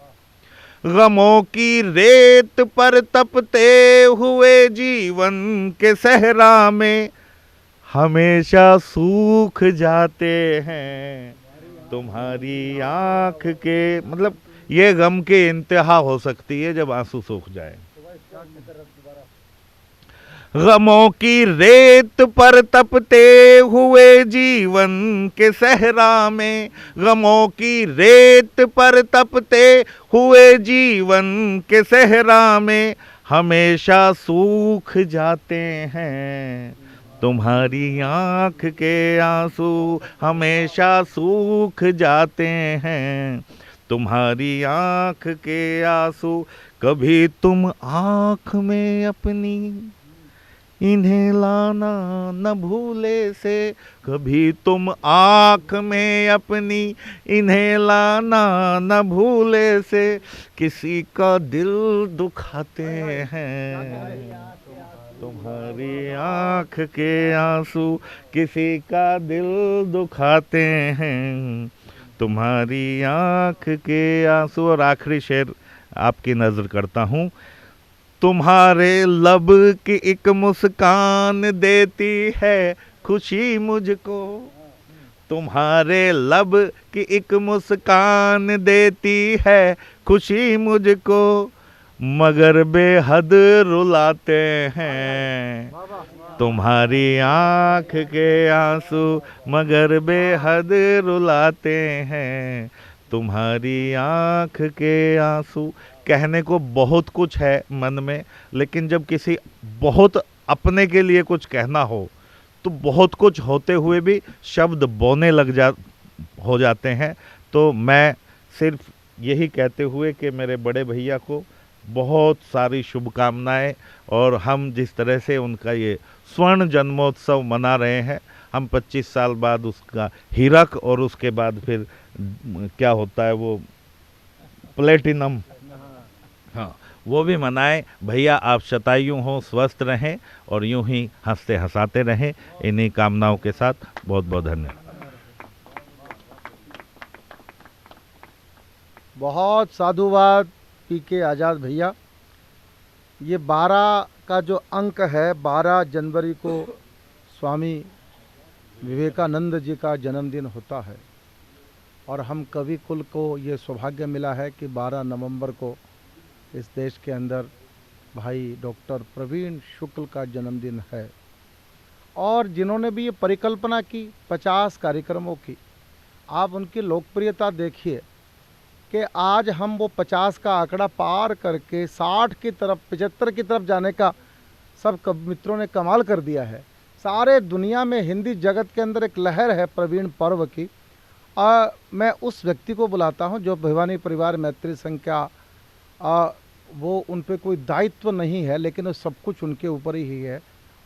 गमों की रेत पर तपते हुए जीवन के सहरा में, हमेशा सूख जाते हैं तुम्हारी आंख के, मतलब ये गम की इंतहा हो सकती है जब आंसू सूख जाए। गमों की रेत पर तपते हुए जीवन के सहरा में, गमों की रेत पर तपते हुए जीवन के सहरा में, हमेशा सूख जाते हैं तुम्हारी आंख के आंसू, हमेशा सूख जाते हैं तुम्हारी आंख के आंसू। कभी तुम आंख में अपनी इन्हें लाना न भूले से, कभी तुम आँख में अपनी इन्हें लाना न भूले से, किसी का दिल दुखाते हैं तुम्हारी आँख के आंसू, किसी का दिल दुखाते हैं तुम्हारी आँख के आंसू। और आखिरी शेर आपकी नज़र करता हूँ। तुम्हारे लब की एक मुस्कान देती है खुशी मुझको, तुम्हारे लब की एक मुस्कान देती है खुशी मुझको, मगर बेहद रुलाते हैं तुम्हारी आँख के आंसू, मगर बेहद रुलाते हैं तुम्हारी आँख के आंसू। कहने को बहुत कुछ है मन में, लेकिन जब किसी बहुत अपने के लिए कुछ कहना हो तो बहुत कुछ होते हुए भी शब्द बोने हो जाते हैं। तो मैं सिर्फ यही कहते हुए कि मेरे बड़े भैया को बहुत सारी शुभकामनाएं, और हम जिस तरह से उनका ये स्वर्ण जन्मोत्सव मना रहे हैं, हम 25 साल बाद उसका हीरक और उसके बाद फिर क्या होता है वो प्लेटिनम, हाँ, वो भी मनाएं। भैया आप शतायु हों, स्वस्थ रहें और यूं ही हंसते हंसाते रहें। इन्हीं कामनाओं के साथ बहुत बहुत धन्यवाद। बहुत साधुवाद पीके आज़ाद भैया। ये 12 का जो अंक है, 12 जनवरी को स्वामी विवेकानंद जी का जन्मदिन होता है, और हम कवि कुल को ये सौभाग्य मिला है कि 12 नवंबर को इस देश के अंदर भाई डॉक्टर प्रवीण शुक्ल का जन्मदिन है। और जिन्होंने भी ये परिकल्पना की 50 कार्यक्रमों की, आप उनकी लोकप्रियता देखिए कि आज हम वो 50 का आंकड़ा पार करके 60 की तरफ, 75 की तरफ जाने का सब मित्रों ने कमाल कर दिया है। सारे दुनिया में हिंदी जगत के अंदर एक लहर है प्रवीण पर्व की। मैं उस व्यक्ति को बुलाता हूं जो भिवानी परिवार मैत्री संघ का वो उन पे कोई दायित्व नहीं है, लेकिन वो सब कुछ उनके ऊपर ही है।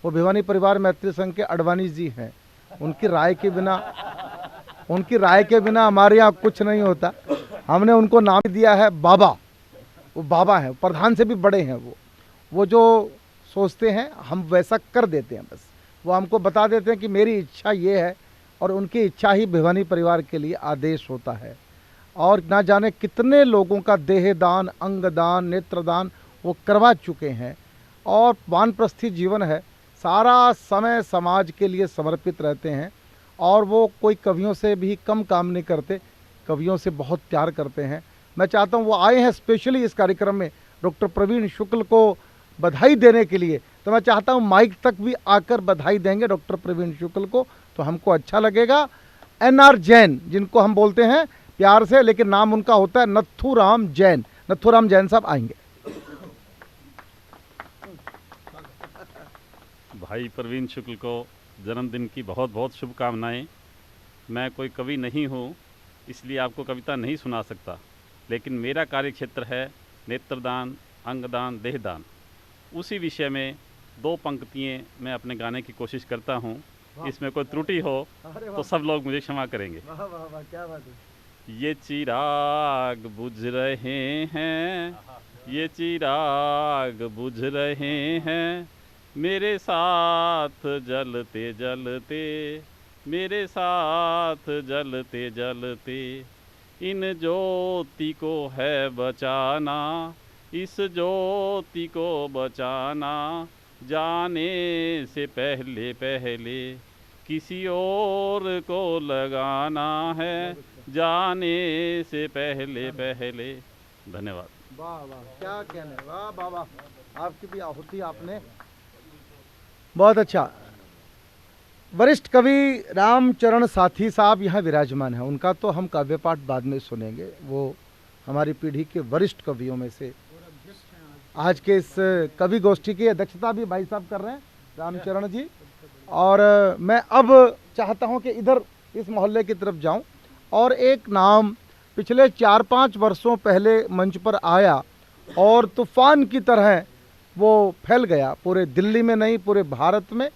वो भिवानी परिवार मैत्री संघ के अडवाणी जी हैं। उनकी राय के बिना हमारे यहाँ कुछ नहीं होता। हमने उनको नाम दिया है बाबा। वो बाबा हैं, प्रधान से भी बड़े हैं। वो जो सोचते हैं हम वैसा कर देते हैं। बस वो हमको बता देते हैं कि मेरी इच्छा ये है, और उनकी इच्छा ही भिवानी परिवार के लिए आदेश होता है। और ना जाने कितने लोगों का देहदान, अंगदान, नेत्रदान वो करवा चुके हैं। और वानप्रस्थी जीवन है, सारा समय समाज के लिए समर्पित रहते हैं। और वो कोई कवियों से भी कम काम नहीं करते, कवियों से बहुत प्यार करते हैं। मैं चाहता हूँ वो आए हैं स्पेशली इस कार्यक्रम में डॉक्टर प्रवीण शुक्ल को बधाई देने के लिए, तो मैं चाहता हूँ माइक तक भी आकर बधाई देंगे डॉक्टर प्रवीण शुक्ल को, तो हमको अच्छा लगेगा। NR जैन, जिनको हम बोलते हैं प्यार से, लेकिन नाम उनका होता है नथुराम जैन। नथुराम जैन साहब आएंगे। भाई प्रवीण शुक्ल को जन्मदिन की बहुत बहुत शुभकामनाएं। मैं कोई कवि नहीं हूँ, इसलिए आपको कविता नहीं सुना सकता, लेकिन मेरा कार्यक्षेत्र है नेत्रदान, अंगदान, देहदान। उसी विषय में 2 पंक्तियाँ मैं अपने गाने की कोशिश करता हूँ। इसमें कोई त्रुटि हो तो सब लोग मुझे क्षमा करेंगे। वाह वाह वाह, क्या बात है। ये चिराग बुझ रहे हैं, ये चिराग बुझ रहे हैं, मेरे साथ जलते जलते, मेरे साथ जलते जलते, इन ज्योति को है बचाना, इस ज्योति को बचाना, जाने से पहले पहले किसी और को लगाना है, जाने से पहले पहले। धन्यवाद। वाह वाह, क्या कहने, वाह बाबा, आपकी भी आहुति आपने बहुत अच्छा। वरिष्ठ कवि रामचरण साथी साहब यहाँ विराजमान हैं। उनका तो हम काव्य पाठ बाद में सुनेंगे। वो हमारी पीढ़ी के वरिष्ठ कवियों में से आज के इस कवि गोष्ठी की अध्यक्षता भी भाई साहब कर रहे हैं, रामचरण जी। और मैं अब चाहता हूं कि इधर इस मोहल्ले की तरफ जाऊं, और एक नाम पिछले 4-5 वर्षों पहले मंच पर आया और तूफान की तरह वो फैल गया, पूरे दिल्ली में नहीं पूरे भारत में।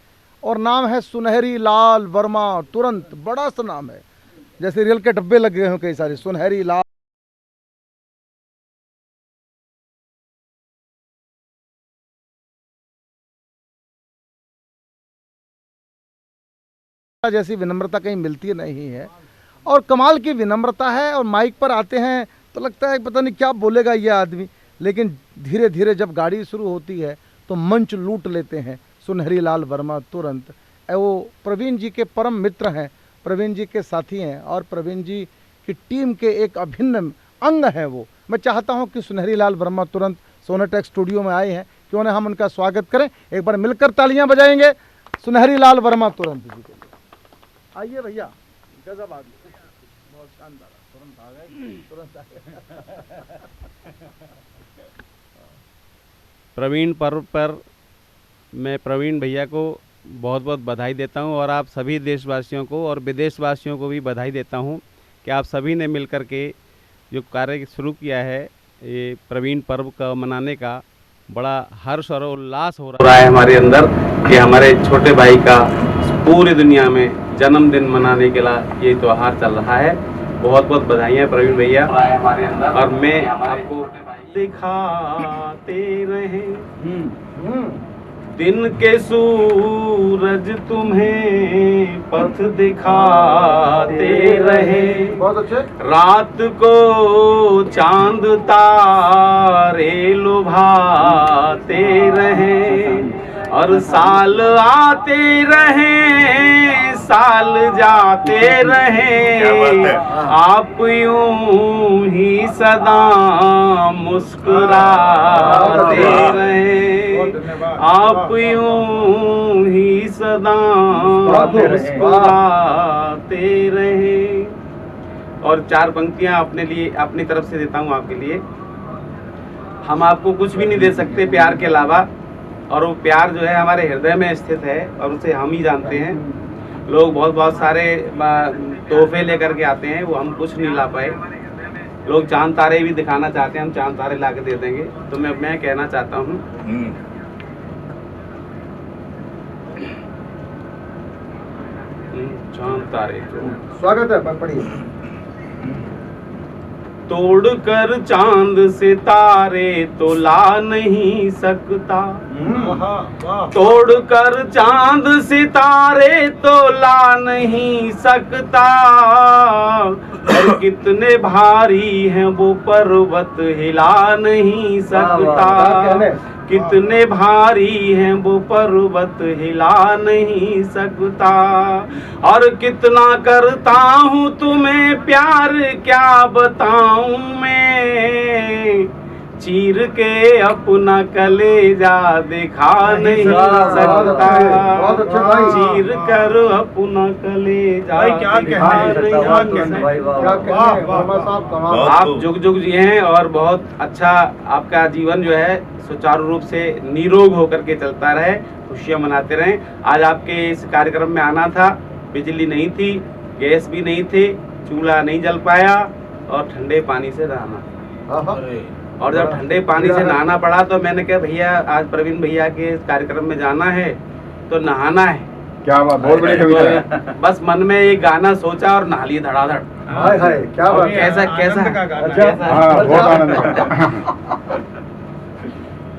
और नाम है सुनहरी लाल वर्मा तुरंत। बड़ा सा नाम है, जैसे रेल के डब्बे लगे हों कई सारे, सुनहरी लाल। जैसी विनम्रता कहीं मिलती नहीं है, और कमाल की विनम्रता है। और माइक पर आते हैं तो लगता है पता नहीं क्या बोलेगा ये आदमी, लेकिन धीरे धीरे जब गाड़ी शुरू होती है तो मंच लूट लेते हैं सुनहरी लाल वर्मा तुरंत। वो प्रवीण जी के परम मित्र हैं, प्रवीण जी के साथी हैं, और प्रवीण जी की टीम के एक अभिन्न अंग हैं वो। मैं चाहता हूं कि सुनहरी लाल वर्मा तुरंत सोनाटेक स्टूडियो में आए हैं, क्यों न हम उनका स्वागत करें। एक बार मिलकर तालियां बजाएंगे सुनहरी लाल वर्मा तुरंत जी के लिए। आइए भैया, गजब आदमी, बहुत शानदार, तुरंत आ गए, तुरंत आ गए। प्रवीण पर्व पर मैं प्रवीण भैया को बहुत बहुत बधाई देता हूं, और आप सभी देशवासियों को और विदेशवासियों को भी बधाई देता हूं कि आप सभी ने मिलकर के जो कार्य शुरू किया है, ये प्रवीण पर्व का मनाने का बड़ा हर्ष और उल्लास हो रहा है हमारे अंदर कि हमारे छोटे भाई का पूरी दुनिया में जन्मदिन मनाने के लिए ये त्यौहार चल रहा है। बहुत बहुत बधाइयाँ प्रवीण भैया हमारे अंदर। और मैं आपको दिखाते रहे दिन के सूरज तुम्हें पथ दिखाते रहे, बहुत अच्छे। रात को चांद तारे लुभाते रहे, और साल आते रहे साल जाते रहे, आप यूं ही सदा मुस्कुराते रहे, आप यूं ही सदा मुस्कुराते रहे। और 4 पंक्तियां अपने लिए अपनी तरफ से देता हूं आपके लिए। हम आपको कुछ भी नहीं दे सकते प्यार के अलावा, और वो प्यार जो है हमारे हृदय में स्थित है और उसे हम ही जानते हैं। लोग बहुत सारे तोहफे लेकर के आते हैं, वो हम कुछ नहीं ला पाए। लोग चांद तारे भी दिखाना चाहते हैं, हम चांद तारे ला के दे देंगे। तो मैं कहना चाहता हूँ चांद तारे स्वागत है, पढ़िए। तोड़कर चांद सितारे तो ला नहीं सकता, तोड़कर चांद सितारे तो ला नहीं सकता, और कितने भारी हैं वो पर्वत हिला नहीं सकता, कितने भारी हैं वो पर्वत हिला नहीं सकता, और कितना करता हूँ तुम्हें प्यार क्या बताऊं मैं, चीर के अपना कलेजा दिखा नहीं सकता, चीर कर अपना कलेजा दिखा नहीं सकता। आप जुग जुग जी हैं और बहुत अच्छा आपका जीवन जो है सुचारू रूप से निरोग होकर के चलता रहे, खुशियां मनाते रहें। आज आपके इस कार्यक्रम में आना था, बिजली नहीं थी, गैस भी नहीं थे, चूल्हा नहीं जल पाया और ठंडे पानी से नहाना। और जब ठंडे पानी से नहाना पड़ा तो मैंने कहा भैया आज प्रवीण भैया के कार्यक्रम में जाना है तो नहाना है। क्या बात, बहुत बड़ी कविता है। बस मन में एक गाना सोचा और नहा लिए धड़ाधड़। हाय हाय, क्या बात। कैसा बहुत आनंद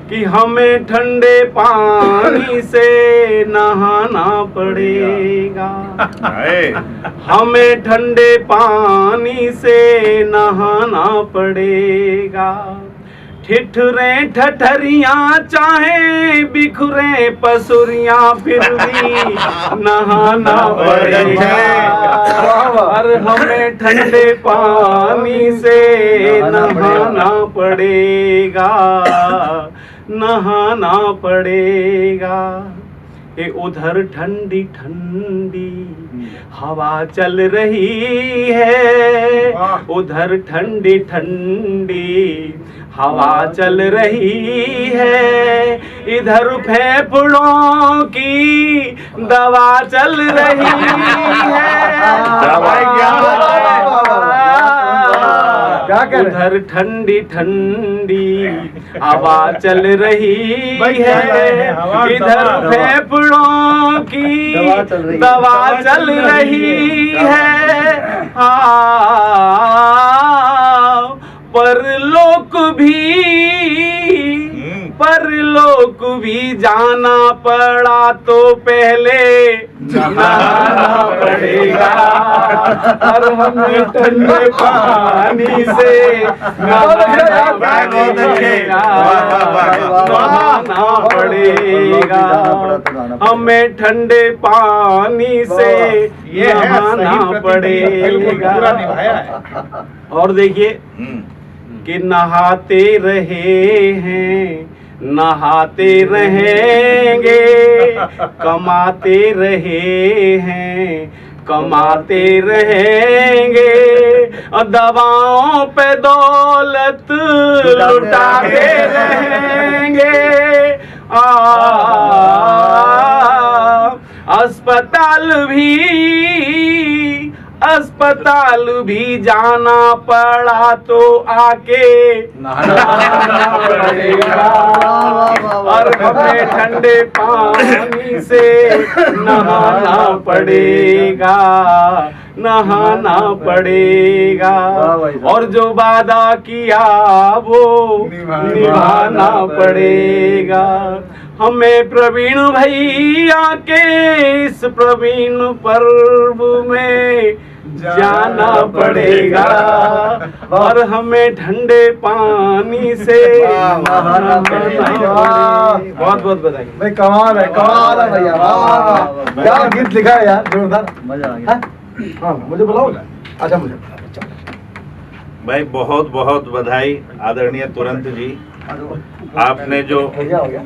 कि हमें ठंडे पानी से नहाना पड़ेगा, हमें ठंडे पानी से नहाना पड़ेगा, ठिठुरे ठठरियां चाहे बिखरे पसुरियां फिर भी नहाना पड़ेगा, और हमें ठंडे पानी से नहाना पड़ेगा, नहाना पड़ेगा। ये उधर ठंडी ठंडी हवा चल रही है, उधर ठंडी ठंडी हवा चल रही है, इधर फेफड़ों की दवा चल रही है, उधर ठंडी ठंडी हवा चल रही है, इधर फेफड़ों की दवा चल रही है। परलोक भी जाना पड़ा तो पहले नहाना पड़ेगा, और हमें ठंडे पानी से नहाना पड़ेगा, हमें ठंडे पानी से नहाना पड़ेगा। और देखिए कि नहाते रहे हैं, नहाते रहेंगे, कमाते रहे हैं, कमाते रहेंगे, दवाओं पे दौलत लुटाते रहेंगे, अस्पताल भी अस्पताल भी जाना पड़ा तो आके नहाना पड़ेगा, और हमें ठंडे पानी से नहाना पड़ेगा, नहाना पड़ेगा, और जो वादा किया वो निभाना पड़ेगा। हमें प्रवीण भैया के इस प्रवीण पर्व में जाना पड़ेगा, और हमें ठंडे पानी से नहाना पड़ेगा। बहुत बहुत बधाई भाई, कमाल है भैया, वाह, क्या गीत लिखा है यार, जोरदार, मजा आ गया। हाँ मुझे बुलाओ ना, अच्छा मुझे भाई बहुत बहुत बधाई आदरणीय तुरंत जी, आपने जो भैया हो गया।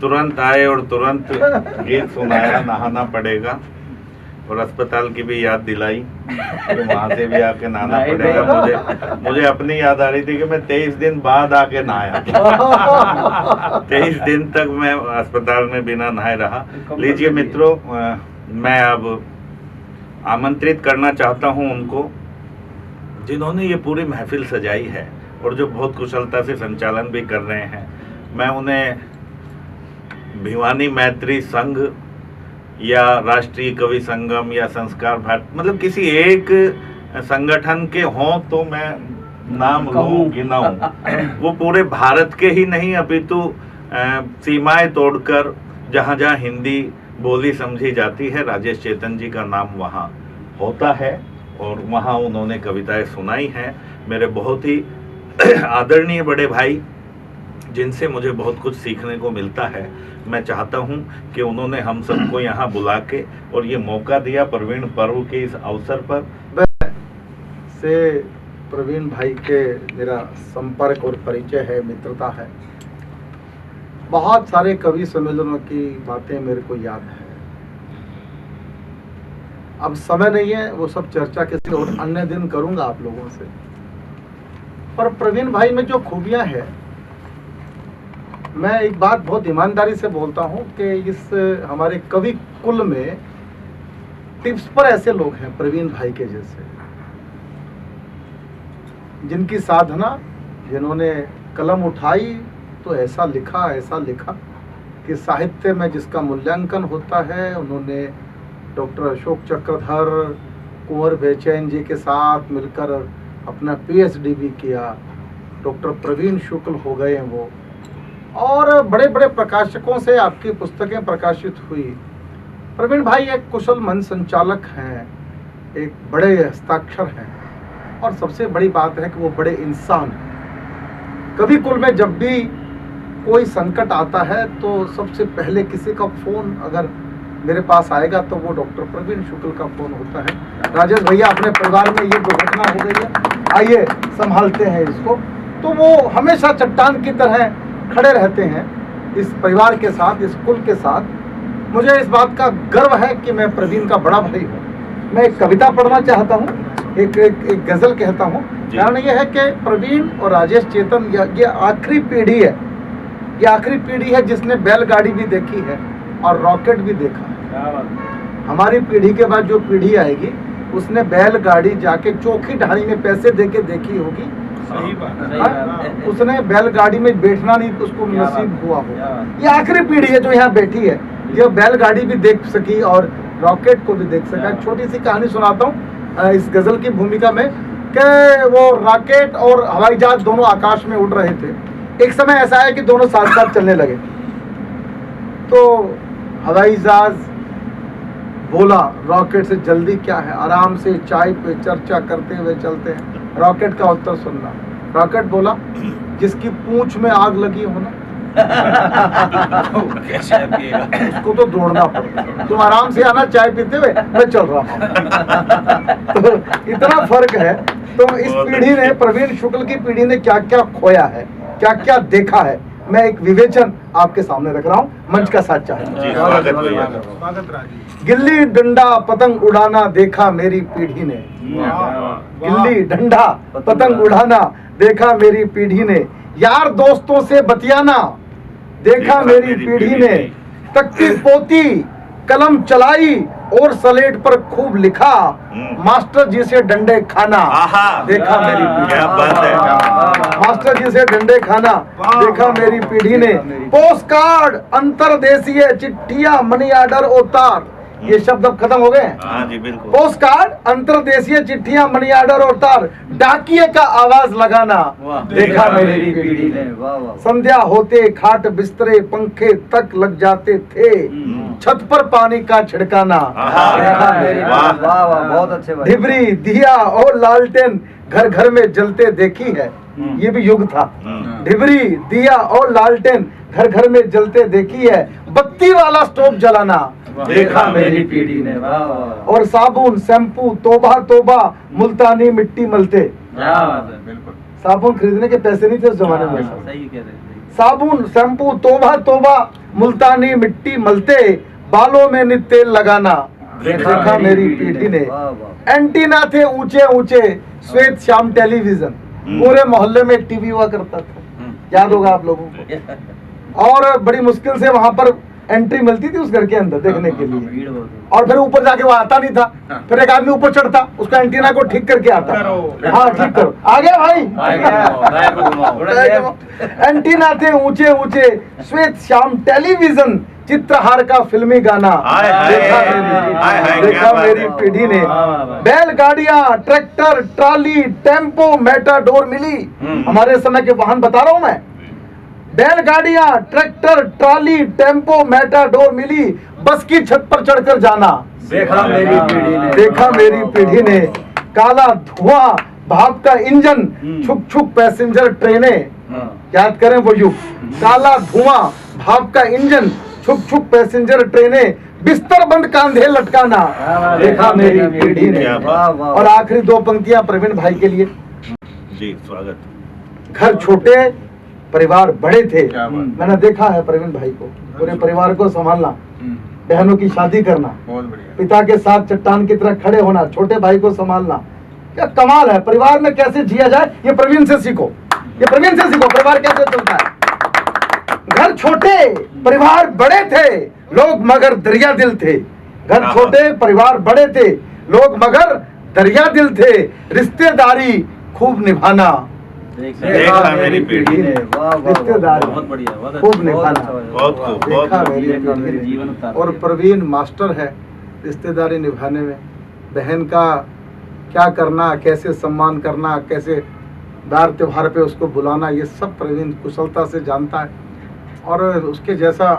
तुरंत आए और तुरंत गीत सुनाया नहाना पड़ेगा, और अस्पताल की भी याद दिलाई, तो वहाँ से भी आके नहाना पड़ेगा। मुझे अपनी याद आ रही थी कि मैं 23 दिन बाद आके नहाया, 23 दिन तक मैं अस्पताल में बिना नहाए रहा। लीजिए मित्रों, मैं अब आमंत्रित करना चाहता हूं उनको जिन्होंने ये पूरी महफिल सजाई है और जो बहुत कुशलता से संचालन भी कर रहे हैं। मैं उन्हें भिवानी मैत्री संघ या राष्ट्रीय कवि संगम या संस्कार भारत, मतलब किसी एक संगठन के हों तो मैं नाम लूं गिनाऊं, वो पूरे भारत के ही नहीं अपितु सीमाएं तोड़कर जहां जहां हिंदी बोली समझी जाती है, राजेश चेतन जी का नाम वहाँ होता है, और वहाँ उन्होंने कविताएं सुनाई हैं। मेरे बहुत ही आदरणीय बड़े भाई जिनसे मुझे बहुत कुछ सीखने को मिलता है। मैं चाहता हूँ कि उन्होंने हम सबको यहाँ बुला के और ये मौका दिया प्रवीण पर्व के इस अवसर पर। से प्रवीण भाई के मेरा संपर्क और परिचय है, मित्रता है। बहुत सारे कवि सम्मेलनों की बातें मेरे को याद है। अब समय नहीं है, वो सब चर्चा किसी और अन्य दिन करूंगा आप लोगों से। पर प्रवीण भाई में जो खूबियां हैं, मैं एक बात बहुत ईमानदारी से बोलता हूं कि इस हमारे कवि कुल में टिप्स पर ऐसे लोग हैं प्रवीण भाई के जैसे, जिनकी साधना, जिन्होंने कलम उठाई तो ऐसा लिखा कि साहित्य में जिसका मूल्यांकन होता है। उन्होंने डॉक्टर अशोक चक्रधर, कुंवर बेचैन जी के साथ मिलकर अपना पीएचडी भी किया। डॉक्टर प्रवीण शुक्ल हो गए वो, और बड़े बड़े प्रकाशकों से आपकी पुस्तकें प्रकाशित हुई। प्रवीण भाई एक कुशल मंच संचालक हैं, एक बड़े हस्ताक्षर हैं, और सबसे बड़ी बात है कि वो बड़े इंसान हैं। कवि कुल में जब भी कोई संकट आता है तो सबसे पहले किसी का फोन अगर मेरे पास आएगा तो वो डॉक्टर प्रवीण शुक्ल का फोन होता है। राजेश भैया, अपने परिवार में ये दुर्घटना हो गई है, आइए संभालते हैं इसको। तो वो हमेशा चट्टान की तरह खड़े रहते हैं इस परिवार के साथ, इस कुल के साथ। मुझे इस बात का गर्व है कि मैं प्रवीण का बड़ा भाई हूँ। मैं एक कविता पढ़ना चाहता हूँ, एक गजल कहता हूँ। कारण यह है कि प्रवीण और राजेश चेतन ये आखिरी पीढ़ी है, ये आखिरी पीढ़ी है जिसने बैलगाड़ी भी देखी है और रॉकेट भी देखा है। हमारी पीढ़ी के बाद जो पीढ़ी आएगी उसने बैलगाड़ी जाके चौखी ढाणी में पैसे देके देखी होगी। सही बात। उसने बैलगाड़ी में बैठना नहीं उसको नसीब हुआ होगा। ये आखिरी पीढ़ी है जो यहाँ बैठी है, जो बैलगाड़ी भी देख सकी और रॉकेट को भी देख सका। एक छोटी सी कहानी सुनाता हूँ इस गजल की भूमिका में, कि वो रॉकेट और हवाई जहाज दोनों आकाश में उड़ रहे थे। एक समय ऐसा है कि दोनों साथ साथ चलने लगे, तो हवाई जहाज बोला रॉकेट से, जल्दी क्या है, आराम से चाय पे चर्चा करते हुए चलते हैं। रॉकेट का उत्तर सुनना। रॉकेट बोला, जिसकी पूंछ में आग लगी हो ना उसको तो दौड़ना पड़ेगा, तुम आराम से आना चाय पीते हुए, मैं चल रहा हूँ। तो इतना फर्क है। तो इस पीढ़ी ने, प्रवीण शुक्ल की पीढ़ी ने क्या क्या खोया है, क्या क्या देखा है, मैं एक विवेचन आपके सामने रख रहा हूँ। मंच का साथ चाहिए। गिल्ली डंडा पतंग उड़ाना देखा मेरी पीढ़ी ने, गिल्ली डंडा पतंग उड़ाना देखा मेरी पीढ़ी ने, यार दोस्तों से बतियाना देखा मेरी पीढ़ी ने, तकती पोती कलम चलाई और स्लेट पर खूब लिखा, मास्टर जी से डंडे खाना। देखा मेरी पीढ़ी, क्या बात है। मास्टर जी से डंडे खाना देखा मेरी पीढ़ी ने। पोस्ट कार्ड, अंतरदेशीय चिट्ठियां, मनी ऑर्डर उतार, ये शब्द अब खत्म हो गए हैं। हाँ जी बिल्कुल। पोस्ट कार्ड, अंतरदेशीय चिट्ठियां, मनी ऑर्डर और तार, डाकिये का आवाज लगाना देखा मेरी पीढ़ी ने। संध्या होते खाट बिस्तरे पंखे तक लग जाते थे, छत पर पानी का छिड़काना देखा मेरी। वाह वाह, बहुत अच्छे भाई। ढिबरी, दिया और लालटेन घर घर में जलते देखी है, ये भी युग था। ढिबरी, दिया और लालटेन घर घर में जलते देखी है, बत्ती वाला स्टोव जलाना देखा मेरी पीढ़ी ने। और साबुन, शैम्पू, तोबा तोबा, मुल्तानी मिट्टी मलते। बिल्कुल साबुन खरीदने के पैसे नहीं थे उस जमाने में। सही कह रहे। साबुन, शैम्पू, तोबा तोबा, मुल्तानी मिट्टी मलते, बालों में नित तेल लगाना देखा मेरी पीढ़ी ने। एंटीना थे ऊंचे ऊंचे, श्वेत श्याम टेलीविजन, पूरे मोहल्ले में एक टीवी हुआ करता था, याद होगा आप लोगों को। और बड़ी मुश्किल से वहां पर एंट्री मिलती थी उस घर के अंदर देखने के लिए, और फिर ऊपर जाके वो आता नहीं था, फिर एक आदमी ऊपर चढ़ता, उसका एंटीना को ठीक करके आता। हाँ ठीक करो, आ गया भाई। एंटीना थे ऊंचे ऊंचे, श्वेत श्याम टेलीविजन, चित्रहार का फिल्मी गाना देखा मेरी पीढ़ी ने। बैलगाड़ियां, ट्रैक्टर, ट्राली, टेम्पो, मेटाडोर मिली, हमारे समय के वाहन बता रहा हूं मैं। बैलगाड़ियां, ट्रैक्टर, ट्राली, टेम्पो, मेटाडोर मिली, बस की छत पर चढ़कर जाना देखा मेरी पीढ़ी ने। देखा मेरी पीढ़ी ने। काला धुआं, भाप का इंजन, छुक छुक पैसेंजर ट्रेनें, याद करें वो युग। काला धुआं, भाप का इंजन, छुक छुक पैसेंजर ट्रेनें, बिस्तर बंद कांधे लटकाना देखा मेरी पीढ़ी ने। और आखिरी दो पंक्तियां प्रवीण भाई के लिए। जी स्वागत। घर छोटे, परिवार बड़े थे। मैंने देखा है प्रवीण भाई को, पूरे परिवार को संभालना, बहनों की शादी करना, पिता के साथ चट्टान की तरह खड़े होना, छोटे भाई को संभालना, क्या कमाल है। परिवार में कैसे जिया जाए ये प्रवीण से सीखो, ये प्रवीण से सीखो, परिवार कैसे चलता है। घर छोटे, परिवार बड़े थे, लोग मगर दरिया दिल थे। घर छोटे, परिवार बड़े थे, लोग मगर दरिया दिल थे, रिश्तेदारी खूब निभाना देखा मेरी पीढ़ी ने। रिश्तेदारी बहुत बढ़िया, खूब निभाना बहुत खूब, देखा बहुत मेरी पीढ़ी ने। और प्रवीण मास्टर है रिश्तेदारी निभाने में। बहन का क्या करना, कैसे सम्मान करना, कैसे दार त्योहार पे उसको बुलाना, ये सब प्रवीण कुशलता से जानता है। और उसके जैसा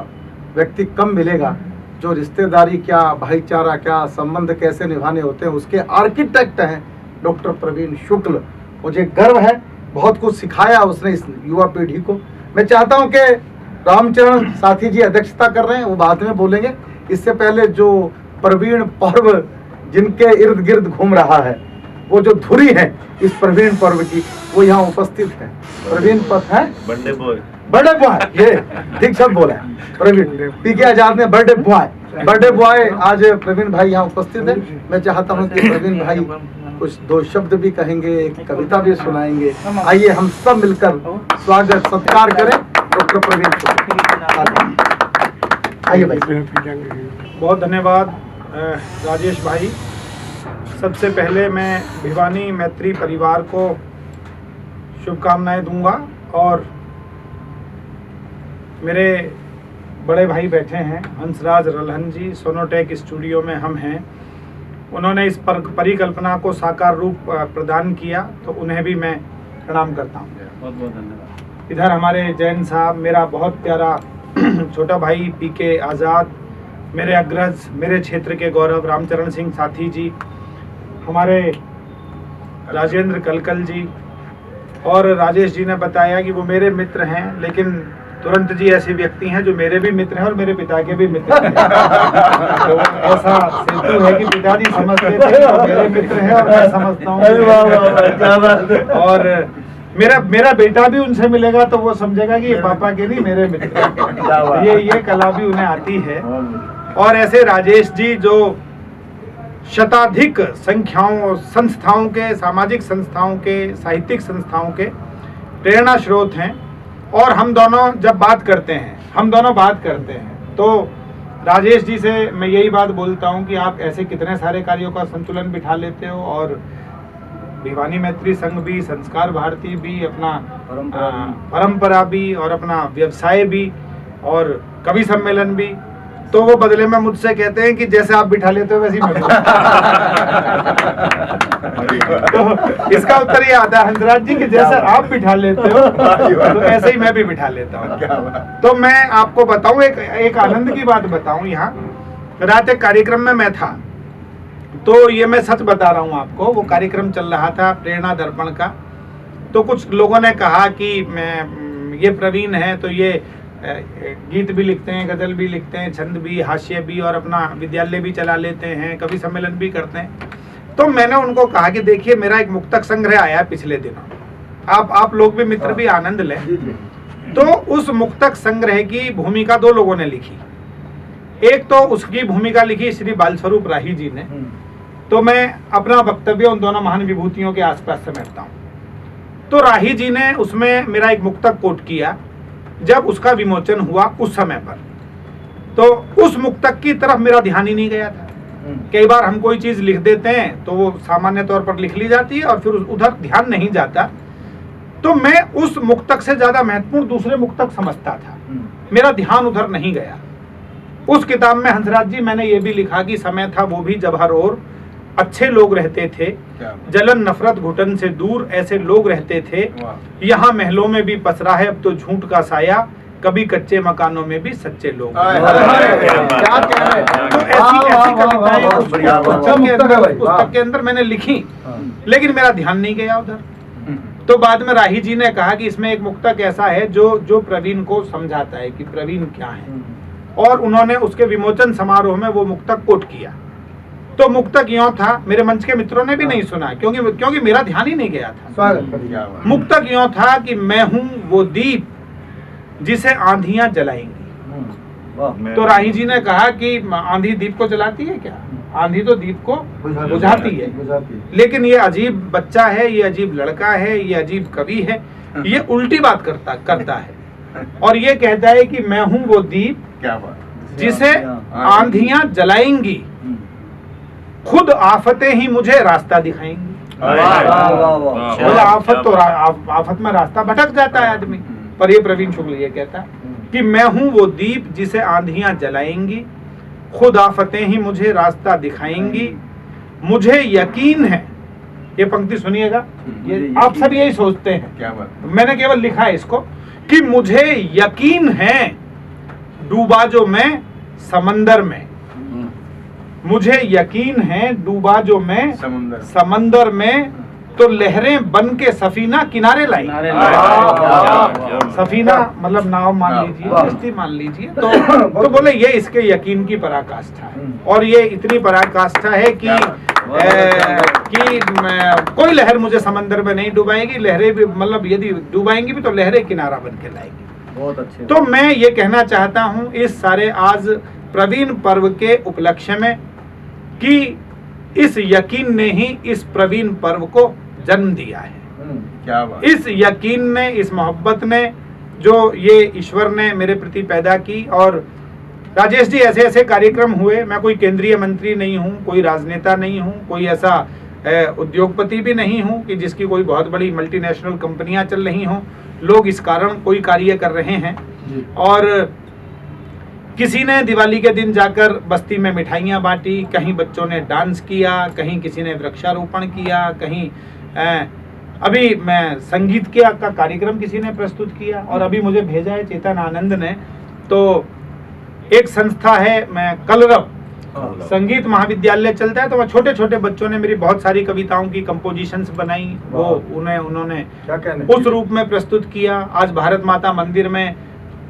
व्यक्ति कम मिलेगा जो रिश्तेदारी क्या, भाईचारा क्या, संबंध कैसे निभाने होते हैं, उसके आर्किटेक्ट हैं डॉक्टर प्रवीण शुक्ल। मुझे गर्व है, बहुत कुछ सिखाया उसने इस युवा पीढ़ी को। मैं चाहता हूं कि रामचरण साथी जी अध्यक्षता कर रहे हैं, वो बाद में बोलेंगे। इससे पहले जो प्रवीण पर्व जिनके इर्द गिर्द घूम रहा है, वो जो धुरी है इस प्रवीण पर्व की, वो यहाँ उपस्थित है। प्रवीण पथ है बर्थडे बॉय, बर्थडे बॉय, ये ठीक शब्द बोला है प्रवीण। पीके आजाद ने बर्थडे बॉय आज प्रवीण भाई यहाँ उपस्थित है। मैं चाहता हूँ कि प्रवीण भाई कुछ दो शब्द भी कहेंगे, एक कविता भी सुनाएंगे। आइए हम सब मिलकर स्वागत सत्कार करें डॉक्टर प्रवीण शुक्ल। आइए भाई। बहुत धन्यवाद राजेश भाई। सबसे पहले मैं भिवानी मैत्री परिवार को शुभकामनाएं दूंगा, और मेरे बड़े भाई बैठे हैं हंसराज रल्हन जी, सोनोटेक स्टूडियो में हम हैं। उन्होंने इस परिकल्पना को साकार रूप प्रदान किया, तो उन्हें भी मैं प्रणाम करता हूँ। बहुत बहुत धन्यवाद। इधर हमारे जैन साहब, मेरा बहुत प्यारा छोटा भाई पीके आज़ाद, मेरे अग्रज, मेरे क्षेत्र के गौरव रामचरण सिंह साथी जी, हमारे राजेंद्र कलकल जी, और राजेश जी ने बताया कि वो मेरे मित्र हैं, लेकिन तुरंत जी ऐसे व्यक्ति हैं जो मेरे भी मित्र हैं और मेरे पिता के भी मित्र हैं। तो ऐसा सेतु है कि पिताजी समझते थे कि मेरे मित्र हैं और मैं समझता हूँ। और मेरा बेटा भी उनसे मिलेगा तो वो समझेगा कि ये पापा के नहीं मेरे मित्र हैं। ये कला भी उन्हें आती है। और ऐसे राजेश जी जो शताधिक संख्याओं संस्थाओं के, सामाजिक संस्थाओं के, साहित्यिक संस्थाओं के प्रेरणा स्रोत हैं। और हम दोनों जब बात करते हैं तो राजेश जी से मैं यही बात बोलता हूं कि आप ऐसे कितने सारे कार्यों का संतुलन बिठा लेते हो, और भिवानी मैत्री संघ भी, संस्कार भारती भी, अपना परंपरा भी, और अपना व्यवसाय भी, और कवि सम्मेलन भी। तो वो बदले में मुझसे कहते हैं कि जैसे आप बिठा लेते हो वैसे ही मैं तो इसका उत्तर ये आता है हंसराज जी कि जैसे आप बिठा लेते हो तो ऐसे ही मैं भी बिठा लेता हूँ। तो मैं आपको बताऊं, एक आनंद की बात बताऊं। यहाँ रात एक कार्यक्रम में मैं था, तो ये मैं सच बता रहा हूँ आपको, वो कार्यक्रम चल रहा था प्रेरणा दर्पण का। तो कुछ लोगों ने कहा कि मैं ये प्रवीण है तो ये गीत भी लिखते हैं, गजल भी लिखते हैं, छंद भी, हास्य भी, और अपना विद्यालय भी चला लेते हैं, कवि सम्मेलन भी करते हैं। तो मैंने उनको कहा कि देखिए मेरा एक मुक्तक संग्रह आया पिछले दिनों, आप लोग भी मित्र भी आनंद लें। तो उस मुक्तक संग्रह की भूमिका 2 लोगों ने लिखी। एक तो उसकी भूमिका लिखी श्री बालस्वरूप राही जी ने। तो मैं अपना वक्तव्य उन दोनों महान विभूतियों के आसपास समेटता हूँ। तो राही जी ने उसमें मेरा एक मुक्तक कोट किया जब उसका विमोचन हुआ उस समय पर। तो उस मुक्तक की तरफ मेरा ध्यान ही नहीं गया था। कई बार हम कोई चीज लिख देते हैं तो वो सामान्य तौर पर लिख ली जाती है और फिर उधर ध्यान नहीं जाता। तो मैं उस मुक्तक से ज्यादा महत्वपूर्ण दूसरे मुक्तक समझता था, मेरा ध्यान उधर नहीं गया। उस किताब में हंसराज जी मैंने ये भी लिखा कि समय था वो भी जब हर ओर अच्छे लोग रहते थे, जलन नफरत घुटन से दूर ऐसे लोग रहते थे। यहाँ महलों में भी पसरा है अब तो झूठ का साया, कभी कच्चे मकानों में भी सच्चे लोग। तो ऐसी कविताएं पुस्तक के अंदर मैंने लिखी, लेकिन मेरा ध्यान नहीं गया उधर। तो बाद में राही जी ने कहा कि इसमें एक मुक्तक ऐसा है जो प्रवीण को समझाता है कि प्रवीण क्या है, और उन्होंने उसके विमोचन समारोह में वो मुक्तक कोट किया। तो मुक्तक यूं था, मेरे मंच के मित्रों ने भी नहीं सुना क्योंकि मेरा ध्यान ही नहीं गया था। मुक्तक यूं था कि मैं हूं वो दीप जिसे आंधियां जलाएंगी। तो राही जी ने कहा कि आंधी दीप को जलाती है क्या? आंधी तो दीप को बुझाती है। लेकिन ये अजीब बच्चा है, ये अजीब लड़का है, ये अजीब कवि है, ये उल्टी बात करता है और ये कहता है कि मैं हूं वो दीप जिसे आंधियां जलाएंगी, खुद आफतें ही मुझे रास्ता दिखाएंगी। आफत में रास्ता भटक जाता है आदमी, पर ये प्रवीण शुक्ल ये कहता है कि मैं हूं वो दीप जिसे आंधियां जलाएंगी, खुद आफतें ही मुझे रास्ता दिखाएंगी। मुझे यकीन है, ये पंक्ति सुनिएगा, ये आप सब यही सोचते हैं, क्या बात? मैंने केवल लिखा है इसको कि मुझे यकीन है डूबा जो मैं समंदर में, मुझे यकीन है डूबा जो मैं समंदर में, तो लहरें बन के सफीना किनारे लाई। सफीना मतलब नाव मान लीजिए, किश्ती मान लीजिए। तो बोले ये इसके यकीन की पराकाष्ठा है, और ये इतनी पराकाष्ठा है कि कोई लहर मुझे समंदर में नहीं डुबाएगी। लहरें भी मतलब यदि डुबाएंगी भी तो लहरें किनारा बन के लाएगी। बहुत अच्छे। तो मैं ये कहना चाहता हूँ इस सारे आज प्रवीण पर्व के उपलक्ष्य में कि इस यकीन ने ही इस प्रवीण पर्व को जन्म दिया है। क्या बात। इस यकीन ने, इस मोहब्बत ने जो ये ईश्वर ने मेरे प्रति पैदा की। और राजेश जी ऐसे ऐसे कार्यक्रम हुए, मैं कोई केंद्रीय मंत्री नहीं हूँ, कोई राजनेता नहीं हूँ, कोई ऐसा उद्योगपति भी नहीं हूँ कि जिसकी कोई बहुत बड़ी मल्टीनेशनल कंपनियां चल रही हों। लोग इस कारण कोई कार्य कर रहे हैं, और किसी ने दिवाली के दिन जाकर बस्ती में मिठाइयाँ बांटी, कहीं बच्चों ने डांस किया, कहीं किसी ने वृक्षारोपण किया, कहीं अभी मैं संगीत का कार्यक्रम किसी ने प्रस्तुत किया, और अभी मुझे भेजा है चेतन आनंद ने। तो एक संस्था है, मैं कलरव संगीत महाविद्यालय चलता है, तो वह छोटे छोटे बच्चों ने मेरी बहुत सारी कविताओं की कंपोजिशंस बनाई, वो उन्होंने उस रूप में प्रस्तुत किया। आज भारत माता मंदिर में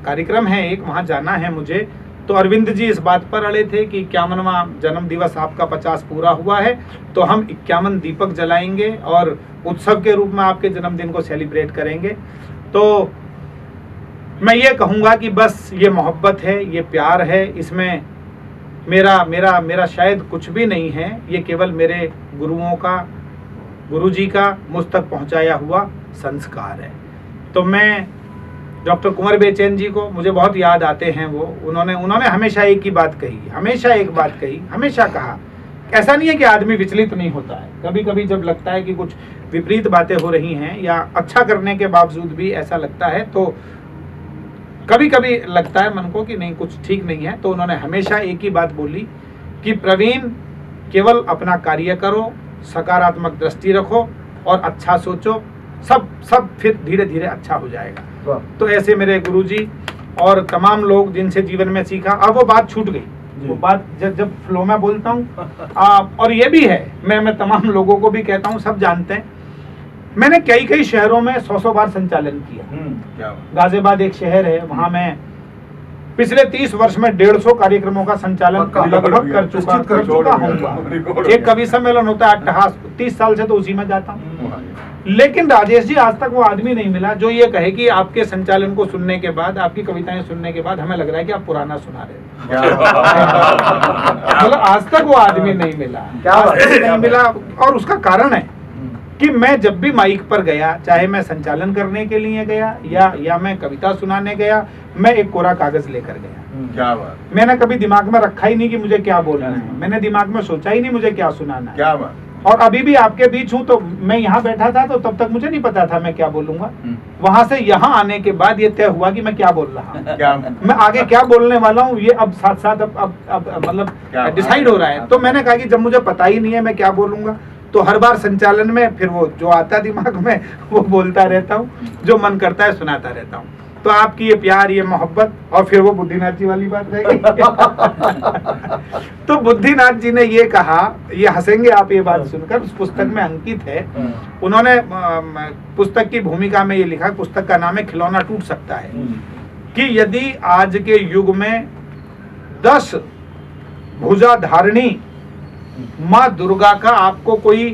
कार्यक्रम है एक, वहाँ जाना है मुझे। तो अरविंद जी इस बात पर अड़े थे कि 51वां जन्म दिवस आपका 50 पूरा हुआ है, तो हम 51 दीपक जलाएंगे और उत्सव के रूप में आपके जन्मदिन को सेलिब्रेट करेंगे। तो मैं ये कहूँगा कि बस ये मोहब्बत है, ये प्यार है, इसमें मेरा शायद कुछ भी नहीं है। ये केवल मेरे गुरुओं का, गुरुजी का मुझ तक पहुँचाया हुआ संस्कार है। तो मैं डॉक्टर कुंवर बेचैन जी को मुझे बहुत याद आते हैं। वो उन्होंने हमेशा एक ही बात कही, हमेशा कहा, ऐसा नहीं है कि आदमी विचलित नहीं होता है, कभी कभी जब लगता है कि कुछ विपरीत बातें हो रही हैं या अच्छा करने के बावजूद भी ऐसा लगता है, तो कभी कभी लगता है मन को कि नहीं कुछ ठीक नहीं है, तो उन्होंने हमेशा एक ही बात बोली कि प्रवीण केवल अपना कार्य करो, सकारात्मक दृष्टि रखो और अच्छा सोचो, सब फिर धीरे धीरे अच्छा हो जाएगा। तो ऐसे मेरे गुरुजी और तमाम लोग जिनसे जीवन में सीखा, अब वो बात छूट गई, वो बात जब फ्लो में बोलता हूँ। और ये भी है, मैं तमाम लोगों को भी कहता हूँ, सब जानते हैं, मैंने कई शहरों में 100 बार संचालन किया। गाजियाबाद एक शहर है, वहां मैं पिछले 30 वर्ष में 150 कार्यक्रमों का संचालन लगभग कर चुका हूँ। एक कवि सम्मेलन होता है अट्टहास, 30 साल से तो उसी में जाता हूँ। लेकिन राजेश जी, आज तक वो आदमी नहीं मिला जो ये कहे कि आपके संचालन को सुनने के बाद, आपकी कविताएं सुनने के बाद हमें लग रहा है कि आप पुराना सुना रहे हैं। मतलब आज तक वो आदमी नहीं मिला, और उसका कारण है कि मैं जब भी माइक पर गया, चाहे मैं संचालन करने के लिए गया या मैं कविता सुनाने गया, मैं एक कोरा कागज लेकर गया। क्या बात। मैंने कभी दिमाग में रखा ही नहीं कि मुझे क्या बोलना है, मैंने दिमाग में सोचा ही नहीं मुझे क्या सुनाना है। क्या बात। और अभी भी आपके बीच हूँ, तो मैं यहाँ बैठा था तो तब तक मुझे नहीं पता था मैं क्या बोलूंगा। वहां से यहाँ आने के बाद ये तय हुआ कि मैं क्या बोल रहा हूँ, मैं आगे क्या बोलने वाला हूँ, ये अब साथ साथ अब मतलब डिसाइड हो रहा है। तो मैंने कहा कि जब मुझे पता ही नहीं है मैं क्या बोलूंगा, तो हर बार संचालन में फिर वो जो आता दिमाग में वो बोलता रहता हूँ, जो मन करता है सुनाता रहता हूँ। तो आपकी ये प्यार, ये मोहब्बत, और फिर वो बुद्धिनाथ जी वाली बात रह गई। तो बुद्धिनाथ जी ने ये कहा, ये हंसेंगे आप ये बात सुनकर, उस पुस्तक में अंकित है, उन्होंने पुस्तक की भूमिका में ये लिखा, पुस्तक का नाम है खिलौना टूट सकता है, कि यदि आज के युग में 10 भुजा धारिणी माँ दुर्गा का आपको कोई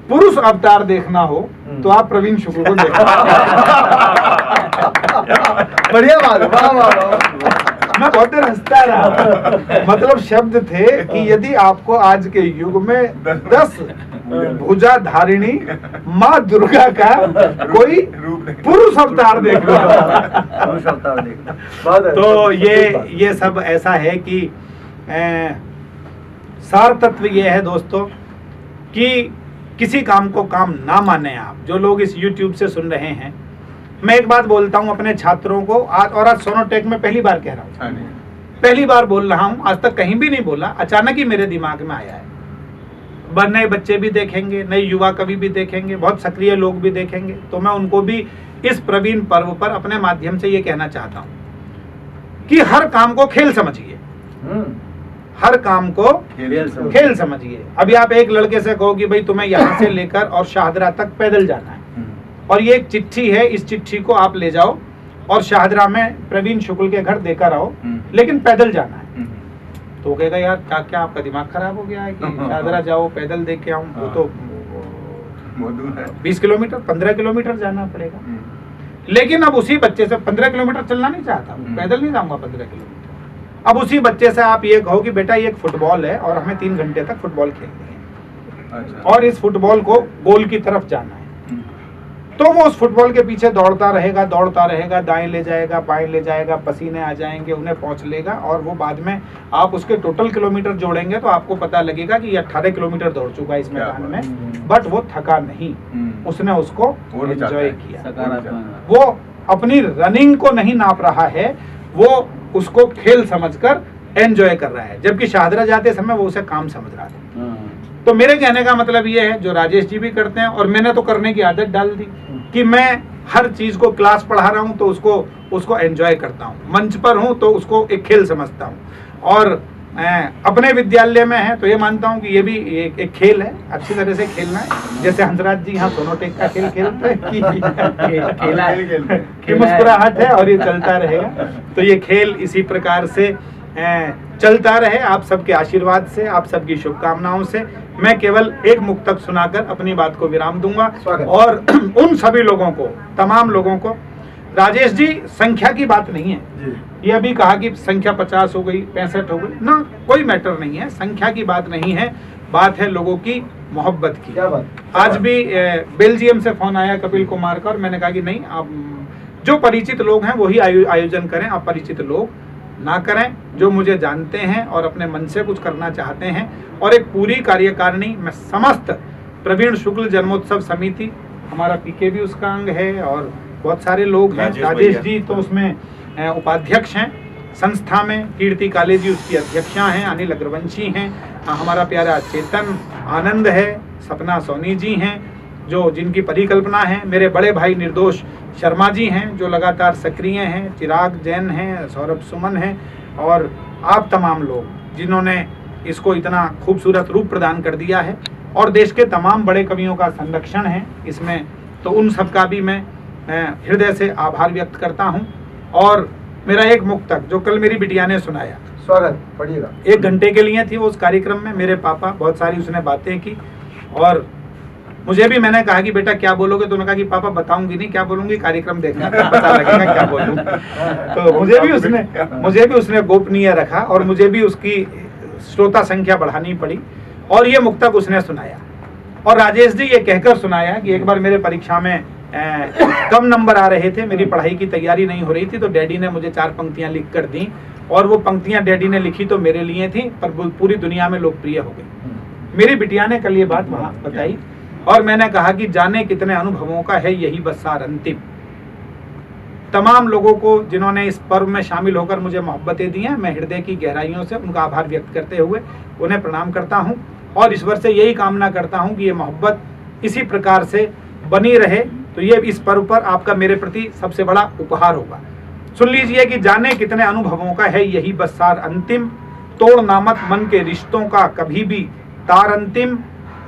पुरुष अवतार देखना हो तो आप प्रवीण शुक्ल को देखना। बढ़िया बात, वाह वाह वाह। मैं बहुत देर हंसता रहा। मतलब शब्द थे कि यदि आपको आज के युग में 10 भुजा धारिणी माँ दुर्गा का कोई पुरुष अवतार देखना तो ये सब ऐसा है कि सार तत्व ये है दोस्तों कि किसी काम को काम ना माने आप, जो लोग इस YouTube से सुन रहे हैं। मैं एक बात बोलता हूँ अपने छात्रों को, आज सोनोटेक में पहली बार कह रहा हूँ, पहली बार बोल रहा हूँ, आज तक कहीं भी नहीं बोला, अचानक ही मेरे दिमाग में आया है। नए बच्चे भी देखेंगे, नए युवा कवि भी देखेंगे, बहुत सक्रिय लोग भी देखेंगे, तो मैं उनको भी इस प्रवीण पर्व पर अपने माध्यम से ये कहना चाहता हूँ कि हर काम को खेल समझिए, हर काम को खेल समझिए। अभी आप एक लड़के से कहो कि भाई तुम्हें यहाँ से लेकर और शाहदरा तक पैदल जाना है, और ये एक चिट्ठी है, इस चिट्ठी को आप ले जाओ और शाहदरा में प्रवीण शुक्ल के घर देकर आओ, लेकिन पैदल जाना है, तो कहेगा यार क्या आपका दिमाग खराब हो गया है कि शाहदरा जाओ पैदल दे के आऊं, वो तो 20 किलोमीटर 15 किलोमीटर जाना पड़ेगा। लेकिन अब उसी बच्चे से 15 किलोमीटर चलना नहीं चाहता, पैदल नहीं जाऊंगा 15 किलोमीटर। अब उसी बच्चे से आप ये कहो कि बेटा ये एक फुटबॉल है और हमें 3 घंटे तक फुटबॉल खेलनी है, और इस फुटबॉल को गोल की तरफ जाना है, तो वो उस फुटबॉल के पीछे दौड़ता रहेगा, दाएं ले जाएगा, बाएं ले जाएगा, पसीने आ जाएंगे, उन्हें पहुंच लेगा, और वो बाद में आप उसके टोटल किलोमीटर जोड़ेंगे तो आपको पता लगेगा कि ये 18 किलोमीटर दौड़ चुका है इस मैदान में, बट वो थका नहीं, उसने उसको एंजॉय किया। वो अपनी रनिंग को नहीं नाप रहा है, वो उसको खेल समझकर एंजॉय कर रहा है, जबकि शाहदरा जाते समय वो उसे काम समझ रहा था। तो मेरे कहने का मतलब ये है, जो राजेश जी भी करते हैं, और मैंने तो करने की आदत डाल दी कि मैं हर चीज को, क्लास पढ़ा रहा हूँ तो उसको एंजॉय करता हूँ, मंच पर हूँ तो उसको एक खेल समझता हूँ, और अपने विद्यालय में है तो ये मानता हूँ कि ये भी एक खेल है, अच्छी तरह से खेलना है। जैसे हंसराज जी यहाँ सोनोटेक का खेल खेलते हैं कि मुस्कुराहट है और ये चलता रहेगा, तो ये खेल इसी प्रकार से चलता रहे। आप सबके आशीर्वाद से, आप सबकी शुभकामनाओं से मैं केवल एक मुक्तक सुनाकर अपनी बात को विराम दूंगा, और उन सभी लोगों को, तमाम लोगों को, राजेश जी संख्या की बात नहीं है, ये अभी कहा कि संख्या 50 हो गई, 65 हो गई ना, कोई मैटर नहीं है, संख्या की बात नहीं है, बात है लोगों की मोहब्बत की। क्या बात? आज भी बेल्जियम से फोन आया कपिल कुमार का, और मैंने कहा कि नहीं, आप जो परिचित लोग हैं वही आयोजन करें, अपरिचित लोग ना करें। जो मुझे जानते हैं और अपने मन से कुछ करना चाहते हैं, और एक पूरी कार्यकारिणी में समस्त प्रवीण शुक्ल जन्मोत्सव समिति, हमारा पीके भी उसका अंग है और बहुत सारे लोग हैं, राजेश जी तो उसमें उपाध्यक्ष हैं, संस्था में कीर्ति काले जी उसकी अध्यक्षा हैं, अनिल अग्रवंशी हैं, हमारा प्यारा चेतन आनंद है, सपना सोनी जी हैं जो जिनकी परिकल्पना है, मेरे बड़े भाई निर्दोष शर्मा जी हैं जो लगातार सक्रिय हैं, चिराग जैन हैं, सौरभ सुमन हैं, और आप तमाम लोग जिन्होंने इसको इतना खूबसूरत रूप प्रदान कर दिया है, और देश के तमाम बड़े कवियों का संरक्षण है इसमें, तो उन सब का भी मैं हृदय से आभार व्यक्त करता हूं। और मेरा एक मुक्तक जो कल मेरी बिटिया ने सुनाया, स्वागत, पढ़िएगा। 1 घंटे के लिए थी वो उस कार्यक्रम में, मेरे पापा बहुत सारी उसने बातें की, और मुझे भी मैंने कहा कि बेटा क्या बोलोगे, तो उन्होंने कहा कि पापा बताऊंगी नहीं, क्या बोलूंगी कार्यक्रम देखना पता लगेगा क्या बोलूं। तो मुझे भी उसने गोपनीय रखा और मुझे भी उसकी श्रोता संख्या बढ़ानी पड़ी, और ये मुक्तक उसने सुनाया। और राजेश जी ये कहकर सुनाया कि एक बार मेरे परीक्षा में कम नंबर आ रहे थे, मेरी पढ़ाई की तैयारी नहीं हो रही थी, तो डैडी ने मुझे 4 पंक्तियां लिख कर दी, और वो पंक्तियां डैडी ने लिखी तो मेरे लिए थी, पर पूरी दुनिया में लोकप्रिय हो गई। मेरी बिटिया ने कल ये बात वहां बताई, और मैंने कहा कि जाने कितने अनुभवों का है यही बस सार अंतिम। तमाम लोगों को जिन्होंने इस पर्व में शामिल होकर मुझे मोहब्बतें दी हैं, मैं हृदय की गहराइयों से उनका आभार व्यक्त करते हुए उन्हें प्रणाम करता हूं, और ईश्वर से यही कामना करता हूं कि ये मोहब्बत इसी प्रकार से बनी रहे। तो ये इस पर्व पर आपका मेरे प्रति सबसे बड़ा उपहार होगा। सुन लीजिए कि जाने कितने अनुभवों का है यही बस सार अंतिम, तोड़ नामत मन के रिश्तों का कभी भी तार अंतिम,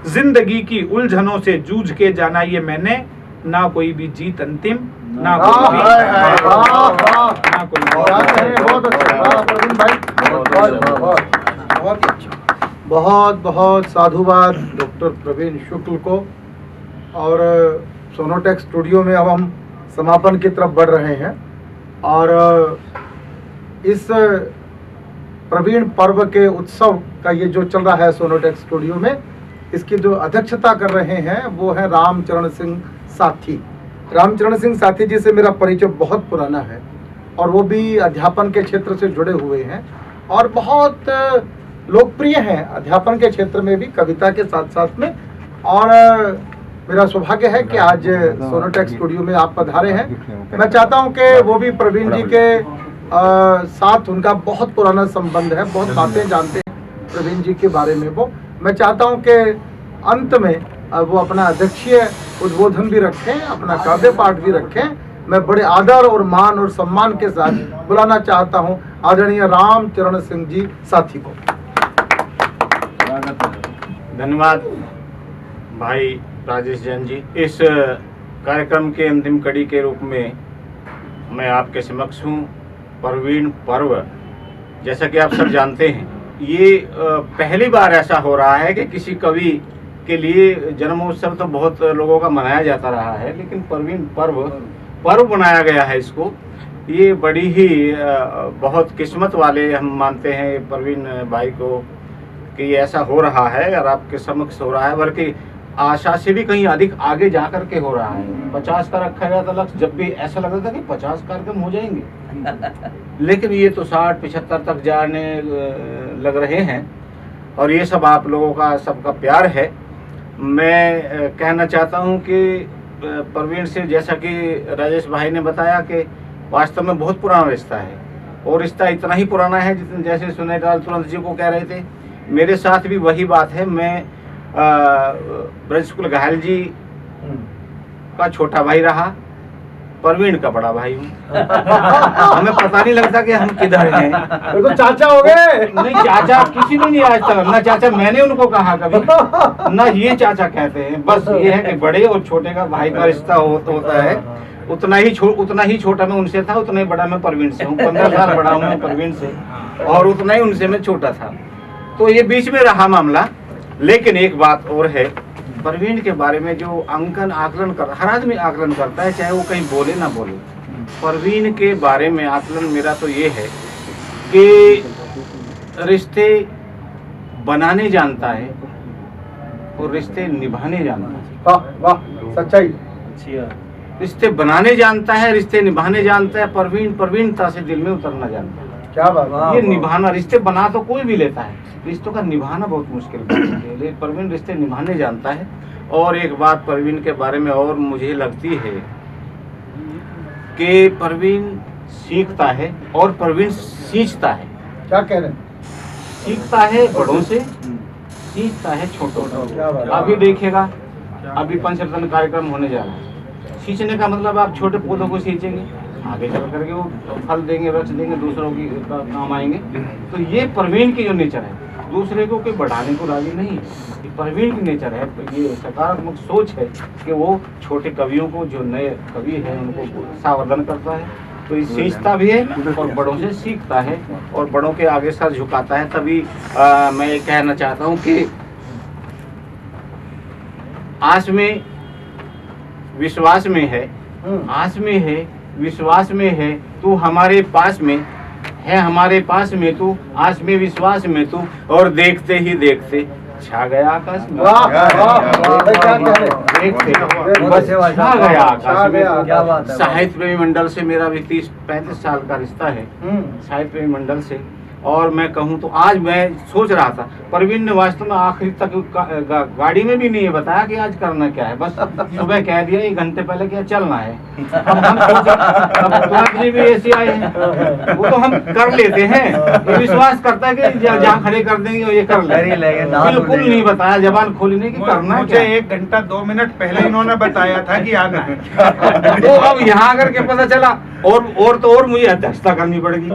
जिंदगी की उलझनों से जूझ के जाना ये मैंने, ना कोई भी जीत अंतिम, ना कोई भी बहुत बहुत साधुवाद डॉक्टर प्रवीण शुक्ल को। और सोनोटेक स्टूडियो में अब हम समापन की तरफ बढ़ रहे हैं, और इस प्रवीण पर्व के उत्सव का ये जो चल रहा है सोनोटेक स्टूडियो में, इसकी जो अध्यक्षता कर रहे हैं वो है रामचरण सिंह साथी। रामचरण सिंह साथी जी से मेरा परिचय बहुत पुराना है, और वो भी अध्यापन के क्षेत्र से जुड़े हुए हैं और बहुत लोकप्रिय हैं अध्यापन के क्षेत्र में भी, कविता के साथ साथ में। और मेरा सौभाग्य है कि आज सोनोटेक स्टूडियो में आप पधारे हैं। मैं चाहता हूं कि वो भी प्रवीण जी के साथ उनका बहुत पुराना संबंध है, बहुत बातें जानते हैं प्रवीण जी के बारे में वो। मैं चाहता हूं कि अंत में वो अपना अध्यक्षीय उद्बोधन भी रखें, अपना काव्य पाठ भी रखें। मैं बड़े आदर और मान और सम्मान के साथ बुलाना चाहता हूं आदरणीय रामचरण सिंह जी साथी को। धन्यवाद भाई राजेश जैन जी। इस कार्यक्रम के अंतिम कड़ी के रूप में मैं आपके समक्ष हूँ। प्रवीण पर्व, जैसा कि आप सब जानते हैं, ये पहली बार ऐसा हो रहा है कि किसी कवि के लिए जन्मोत्सव तो बहुत लोगों का मनाया जाता रहा है, लेकिन प्रवीण पर्व बनाया गया है इसको। ये बड़ी ही बहुत किस्मत वाले हम मानते हैं प्रवीण भाई को कि ये ऐसा हो रहा है और आपके समक्ष हो रहा है, बल्कि आशा से भी कहीं अधिक आगे जा कर के हो रहा है। 50 का रखा गया था लक्ष्य, जब भी ऐसा लग रहा था कि 50 कार्यक्रम हो जाएंगे, लेकिन ये तो 60-75 तक जाने लग रहे हैं, और ये सब आप लोगों का सबका प्यार है। मैं कहना चाहता हूँ कि प्रवीण से, जैसा कि राजेश भाई ने बताया, कि वास्तव में बहुत पुराना रिश्ता है, और रिश्ता इतना ही पुराना है जितने, जैसे सुनेलाल तुरंत जी को कह रहे थे, मेरे साथ भी वही बात है। मैं ब्रज शुक्ल घायल जी का छोटा भाई रहा, प्रवीण का बड़ा भाई हूँ। हमें पता नहीं लगता कि हम किधर हैं। तो चाचा हो गए। नहीं, चाचा किसी ने नहीं आज तक, ना चाचा मैंने उनको कहा कभी, ना ये चाचा कहते हैं। बस ये है कि बड़े और छोटे का भाई का रिश्ता होता है। उतना ही छोटा मैं उनसे था, उतना ही बड़ा मैं प्रवीण से हूँ। 15 साल बड़ा हूँ मैं प्रवीण से, और उतना ही उनसे मैं छोटा था। तो ये बीच में रहा मामला। लेकिन एक बात और है, प्रवीण के बारे में जो आकलन कर, हर आदमी आकलन करता है, चाहे वो कहीं बोले ना बोले। प्रवीण के बारे में आकलन मेरा तो ये है कि रिश्ते बनाने जानता है और रिश्ते निभाने जानता है। वाह वाह, सच्चाई। रिश्ते बनाने जानता है, रिश्ते निभाने जानता है। परवीन प्रवीणता से दिल में उतरना जानता है। क्या बात ये निभाना, रिश्ते बना तो कोई भी लेता है, रिश्तों का निभाना बहुत मुश्किल बात है, लेकिन परवीन रिश्ते निभाने जानता है। और एक बात परवीन के बारे में और मुझे लगती है कि परवीन सीखता है और परवीन सींचता है। क्या कह रहे हैं? सीखता है बड़ों से, सीखता है छोटों क्या बात से। है। अभी देखिएगा, अभी पंचरत्न कार्यक्रम होने जा रहा है। सींचने का मतलब आप छोटे पौधों को सींचेंगे, आगे चल करके वो फल देंगे, वृक्ष देंगे, दूसरों की काम आएंगे। तो ये परवीन की जो नेचर है, दूसरे को कोई बढ़ाने को राजी नहीं है, ये परवीन की नेचर है। तो ये सकारात्मक सोच है कि वो छोटे कवियों को, जो नए कवि हैं, उनको सावधान करता है। तो ये सीखता भी है और बड़ों से सीखता है और बड़ों के आगे सर झुकाता है। तभी मैं ये कहना चाहता हूँ कि आस में विश्वास में है, आस में है विश्वास में है, तू हमारे पास में है, हमारे पास में तू, आस में विश्वास में तू, और देखते ही देखते छा गया आकाश में। वाह वाह वाह, क्या कह रहे हैं? देखते बस छा गया आकाश में। क्या बात है। साहित्य प्रेमी मंडल से मेरा भी 30-35 साल का रिश्ता है, साहित्य प्रेमी मंडल से। और मैं कहूँ तो आज मैं सोच रहा था, परवीन ने वास्तव में आखिरी तक गाड़ी में भी नहीं बताया कि आज करना क्या है, बस सुबह कह दिया 1 घंटे पहले क्या चलना है। हम तुरंत भी ऐसे आए हैं, वो तो हम कर लेते हैं, तो विश्वास करता है कि जहाँ खड़े कर देंगे ये कर लेंगे। बिल्कुल नहीं बताया, जबान खोली नहीं कि करना है। मुझे 1 घंटा 2 मिनट पहले इन्होंने बताया था कि आना है। तो अब यहाँ आकर के पता चला और मुझे अध्यक्षता करनी पड़ेगी।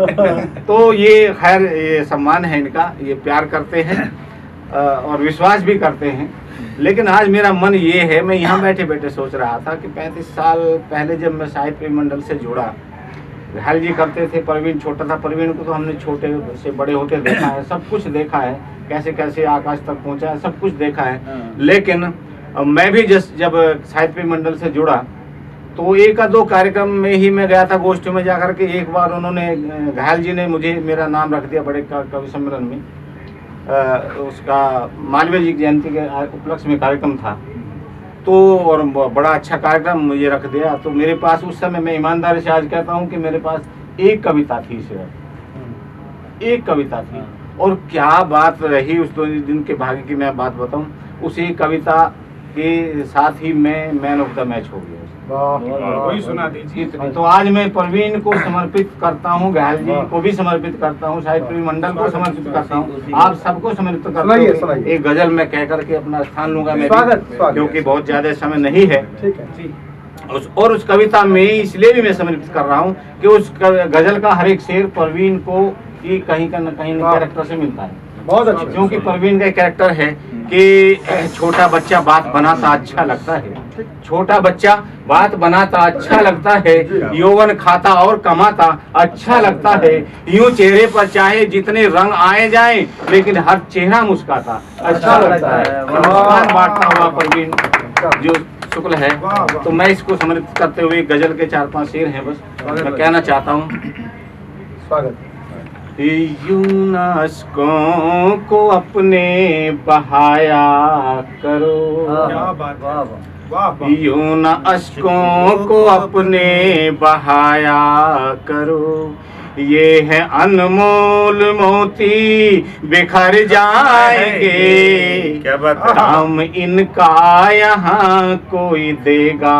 तो ये खैर ये सम्मान है इनका, ये प्यार करते हैं और विश्वास भी करते हैं। लेकिन आज मेरा मन ये है, मैं यहाँ बैठे बैठे सोच रहा था कि 35 साल पहले जब मैं साहित्य प्रेमी मंडल से जुड़ा, घायल जी करते थे, परवीन छोटा था। परवीन को तो हमने छोटे से बड़े होते देखा है, सब कुछ देखा है, कैसे कैसे आकाश तक पहुँचा है, सब कुछ देखा है। लेकिन मैं भी जब साहित्य प्रेमी मंडल से जुड़ा तो 1-2 कार्यक्रम में ही मैं गया था, गोष्ठी में जाकर के। एक बार उन्होंने, घायल जी ने मुझे मेरा नाम रख दिया बड़े कवि सम्मेलन में, उसका मालवीय जी की जयंती के उपलक्ष्य में कार्यक्रम था, तो और बड़ा अच्छा कार्यक्रम मुझे रख दिया। तो मेरे पास उस समय, मैं ईमानदारी से आज कहता हूँ कि मेरे पास एक कविता थी, सिर्फ एक कविता थी। और क्या बात रही उस 2 दिन के भाग्य की मैं बात बताऊँ, उस एक कविता के साथ ही मैं मैन ऑफ द मैच हो गया। वही सुना दीजिए। तो आज मैं परवीन को समर्पित करता हूँ, घायल जी को भी समर्पित करता हूँ, साहित्य प्रेमी मंडल को समर्पित करता हूँ, आप सबको समर्पित करता हूँ। एक गजल मैं कह करके अपना स्थान लूंगा मैं, क्योंकि बहुत ज्यादा समय नहीं है। और उस कविता में इसलिए भी मैं समर्पित कर रहा हूँ कि उस गजल का हर एक शेर परवीन को ही कहीं का न कहीं कैरेक्टर से मिलता है। बहुत अच्छा। क्योंकि परवीन का कैरेक्टर है कि छोटा बच्चा बात बनाता अच्छा लगता है, छोटा बच्चा बात बनाता अच्छा लगता है, यौवन खाता और कमाता अच्छा लगता है, यूं चेहरे पर चाहे जितने रंग आए जाएं, लेकिन हर चेहरा मुस्काता अच्छा लगता है। मुस्कान बांटता हुआ परवीन जो शुक्ल है। तो मैं इसको समर्पित करते हुए गजल के 4-5 शेर हैं बस मैं कहना चाहता हूँ। स्वागत। यूं अश्कों को अपने बहाया करो, क्या बात है। वाह वाह। यूं न अश्कों को अपने बहाया करो, ये है अनमोल मोती बिखर जाएंगे, क्या बात है। दाम इनका यहाँ कोई देगा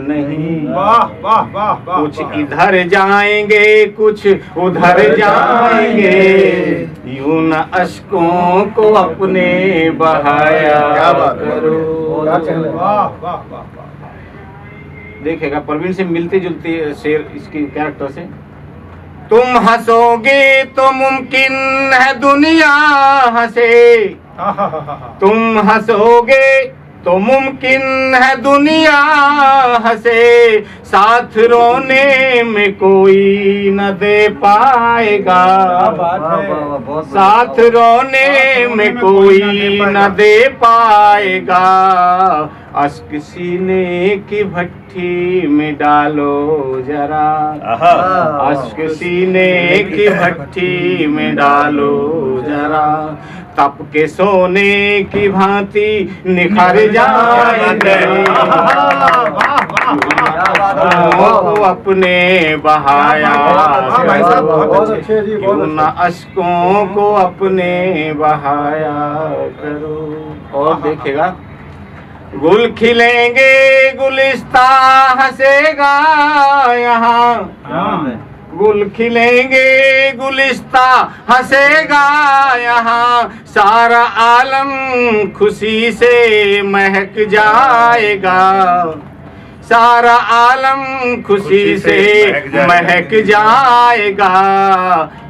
नहीं। वाह वाह वाह वाह। कुछ इधर जाएंगे कुछ उधर जाएंगे, यूं न अश्कों को अपने बहाया करो। वाह वाह वाह। देखेगा परवीन से मिलती जुलती शेर इसकी कैरेक्टर से। तुम हंसोगे तो मुमकिन है दुनिया हंसे, तुम हंसोगे तो मुमकिन है दुनिया हंसे, साथ रोने में कोई न दे पाएगा, साथ रोने में कोई न दे पाएगा, अश्क सीने की भट्ठी में डालो जरा, अश्क सीने की भट्ठी में डालो जरा, तप के सोने की भांति निखर जाएंगे, को अपने बहाया हाँ भाई साहब, बहुत अच्छे जी, क्यों न अश्कों को अपने बहाया करो। और देखिएगा, गुल खिलेंगे गुलिस्ता हंसेगा यहाँ, गुल खिलेंगे गुलिस्ता हंसेगा यहाँ, सारा आलम खुशी से महक जाएगा, सारा आलम खुशी से महक जाएगा।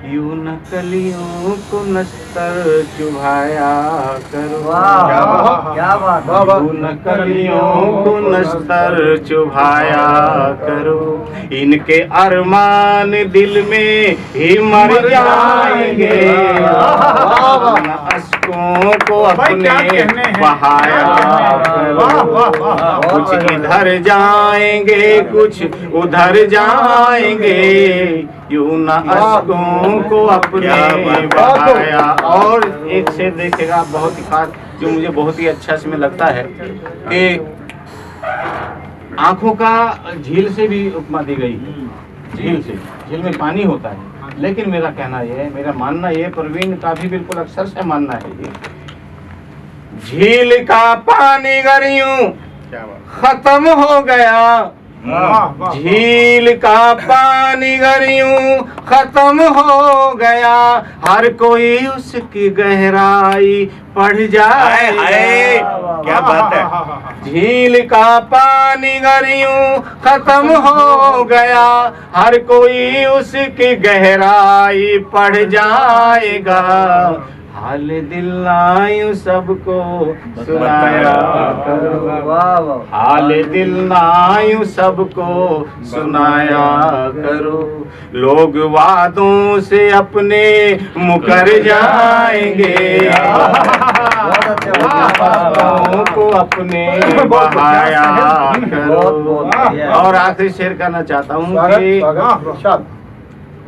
यूं न कलियों को नस्तर चुभाया करो, क्या बात। यूं न कलियों को नस्तर चुभाया करो, इनके अरमान दिल में ही मर जाएंगे, अश्कों को अपने बहाया करो। कुछ इधर जाएंगे कुछ उधर जाएंगे, यूं न अश्कों को अपने बहाया। और एक से देखेगा बहुत ही खास, जो मुझे बहुत ही अच्छा इसमें लगता है कि आंखों का झील से भी उपमा दी गई है। झील से, झील में पानी होता है, लेकिन मेरा कहना यह है, मेरा मानना यह, प्रवीण का भी बिल्कुल अक्सर से मानना है ये, झील का पानी गरियूं खत्म हो गया, झील का पानी गरियूं खत्म हो गया, हर कोई उसकी गहराई पढ़ जाए। क्या बात है। झील का पानी गरियूं खत्म हो गया, हर कोई उसकी गहराई पढ़ जाएगा, हाल दिल नायूं सबको सुनाया करो, हाल दिल नायूं सबको सुनाया करो, लोग वादों से अपने मुकर जाएंगे, वादों को अपने बहाया करो। और आखिरी शेर कहना चाहता हूँ कि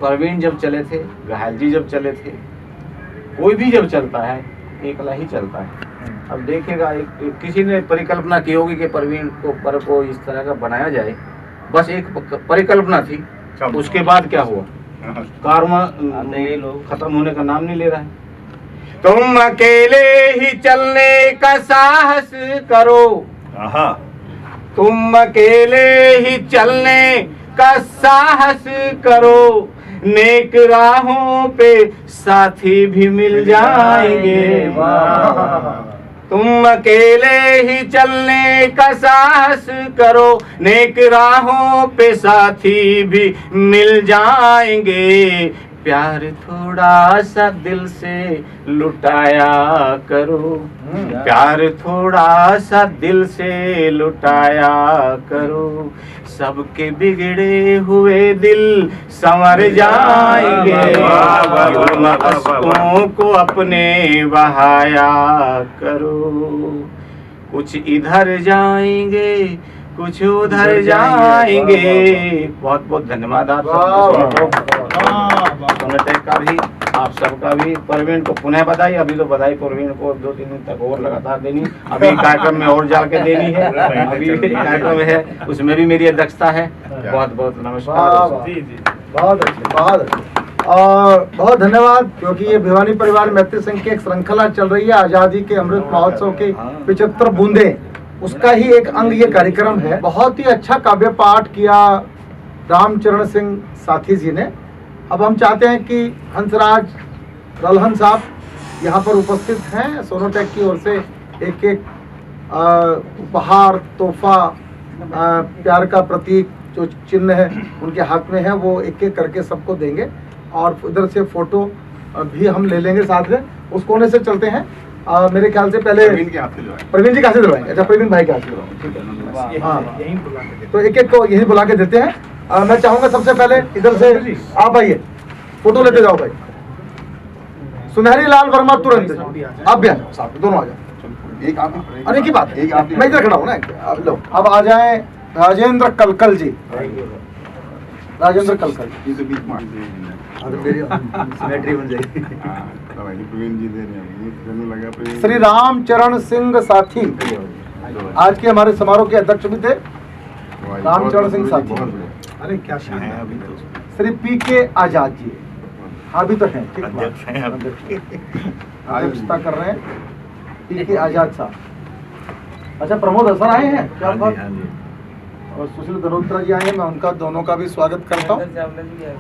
प्रवीण जब चले थे, घायल जी जब चले थे, कोई भी जब चलता है एकला ही चलता है। अब देखिएगा, किसी ने परिकल्पना की होगी कि प्रवीण को पर को इस तरह का बनाया जाए, बस एक परिकल्पना थी, उसके बाद क्या हुआ, कारवा खत्म होने का नाम नहीं ले रहा है। तुम अकेले ही चलने का साहस करो, तुम अकेले ही चलने का साहस करो, नेक राहों पे साथी भी मिल जाएंगे, तुम अकेले ही चलने का साहस करो, नेक राहों पे साथी भी मिल जाएंगे, प्यार थोड़ा सा दिल से लुटाया करो, प्यार थोड़ा सा दिल से लुटाया करो, सबके बिगड़े हुए दिल संवर जाएंगे, अश्कों को अपने बहाया करो, कुछ इधर जाएंगे कुछ उधर जाएंगे। बहुत बहुत धन्यवाद आप सबको, का भी, आप सबका भी। प्रवीण को पुनः बधाई। अभी तो बधाई प्रवीण को 2-3 दिन तक और लगातार देनी, अभी कार्यक्रम में और जाके देनी है, अभी कार्यक्रम है उसमें भी मेरी अध्यक्षता है। बहुत बहुत नमस्कार। जी जी, बहुत अच्छे, बहुत अच्छे और बहुत धन्यवाद, क्योंकि ये भिवानी परिवार मैत्री संघ की एक श्रृंखला चल रही है, आजादी के अमृत महोत्सव के 75 बूंदे, उसका ही एक अंग ये कार्यक्रम है। बहुत ही अच्छा काव्य पाठ किया रामचरण सिंह साथी जी ने। अब हम चाहते हैं कि हंसराज रल्हन साहब यहाँ पर उपस्थित हैं, सोनोटेक की ओर से एक एक उपहार, तोहफा, प्यार का प्रतीक जो चिन्ह है उनके हाथ में है, वो एक एक करके सबको देंगे और उधर से फोटो भी हम ले लेंगे साथ में। उस कोने से चलते हैं, मेरे ख्याल से पहले प्रवीण जी के हाथ से दिलवाएंगे। अच्छा, प्रवीण भाई के हाथ से दिलवाएंगे, ठीक है। हाँ, तो एक एक को यही बुला के देते हैं। मैं चाहूंगा सबसे पहले इधर से आप आइए, फोटो लेते जाओ भाई। सुनहरी लाल वर्मा तुरंत आप भी आ जाओ, साथ में दोनों आ जाओ। एक आप, अरे की बात है, मैं इधर खड़ा हूँ ना। आप लो, अब आ जाए राजेंद्र कलकल जी। राजेंद्र कलकल श्री रामचरण सिंह साथी आज के हमारे समारोह के अध्यक्ष भी थे रामचरण सिंह साथी, अरे क्या शानदार, श्री पीके आजाद जी, हाँ भी तो हैं, ठीक है, अध्यक्षता कर रहे हैं पीके आजाद साहब। अच्छा, प्रमोद हसन आए हैं, क्या बात, और सुशील गल्होत्रा जी आए हैं, मैं उनका दोनों का भी स्वागत करता हूँ।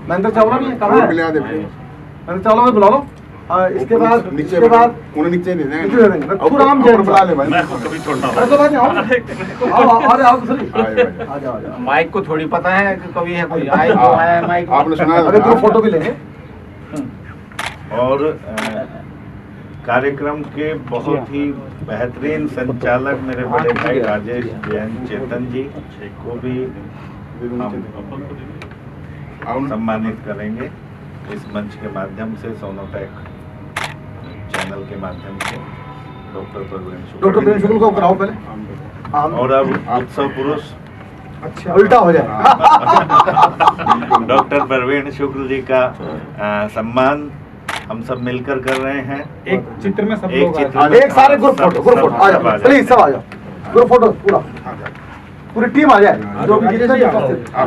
महेंद्र चावला भी है, कहाँ है? महेंद्र चावला भी बुला लो। इसके बाद उन्हें नीचे नहीं देंगे, नीचे दे देंगे। रघुराम जैन बुला ले भाई। मैं कभी छोड़ना अरे तो भाई आओ आओ सर, आ जाओ। माइक को थोड़ी पता है कि कभी है कोई आए तो आया माइक। आपने सुना है? अरे तो फोटो भी लेंगे। और कार्यक्रम के बहुत ही बेहतरीन संचालक मेरे बड़े भाई राजेश जैन चेतन जी को भी हम सम्मानित करेंगे इस मंच के माध्यम से, सोनोटेक चैनल के माध्यम से। डॉक्टर प्रवीण शुक्ल को कराओ पहले। और अब उत्सव पुरुष अच्छा, उल्टा हो जाए। डॉक्टर प्रवीण शुक्ल जी का सम्मान हम सब मिलकर कर रहे हैं। एक चित्र में सब एक लोग चित्र आए। में एक सारे ग्रुप फोटो आ जाओ प्लीज, सब आ जाओ, ग्रुप फोटो पूरा, पूरी टीम आ जाए, जो भी जितने भी उपस्थित हैं।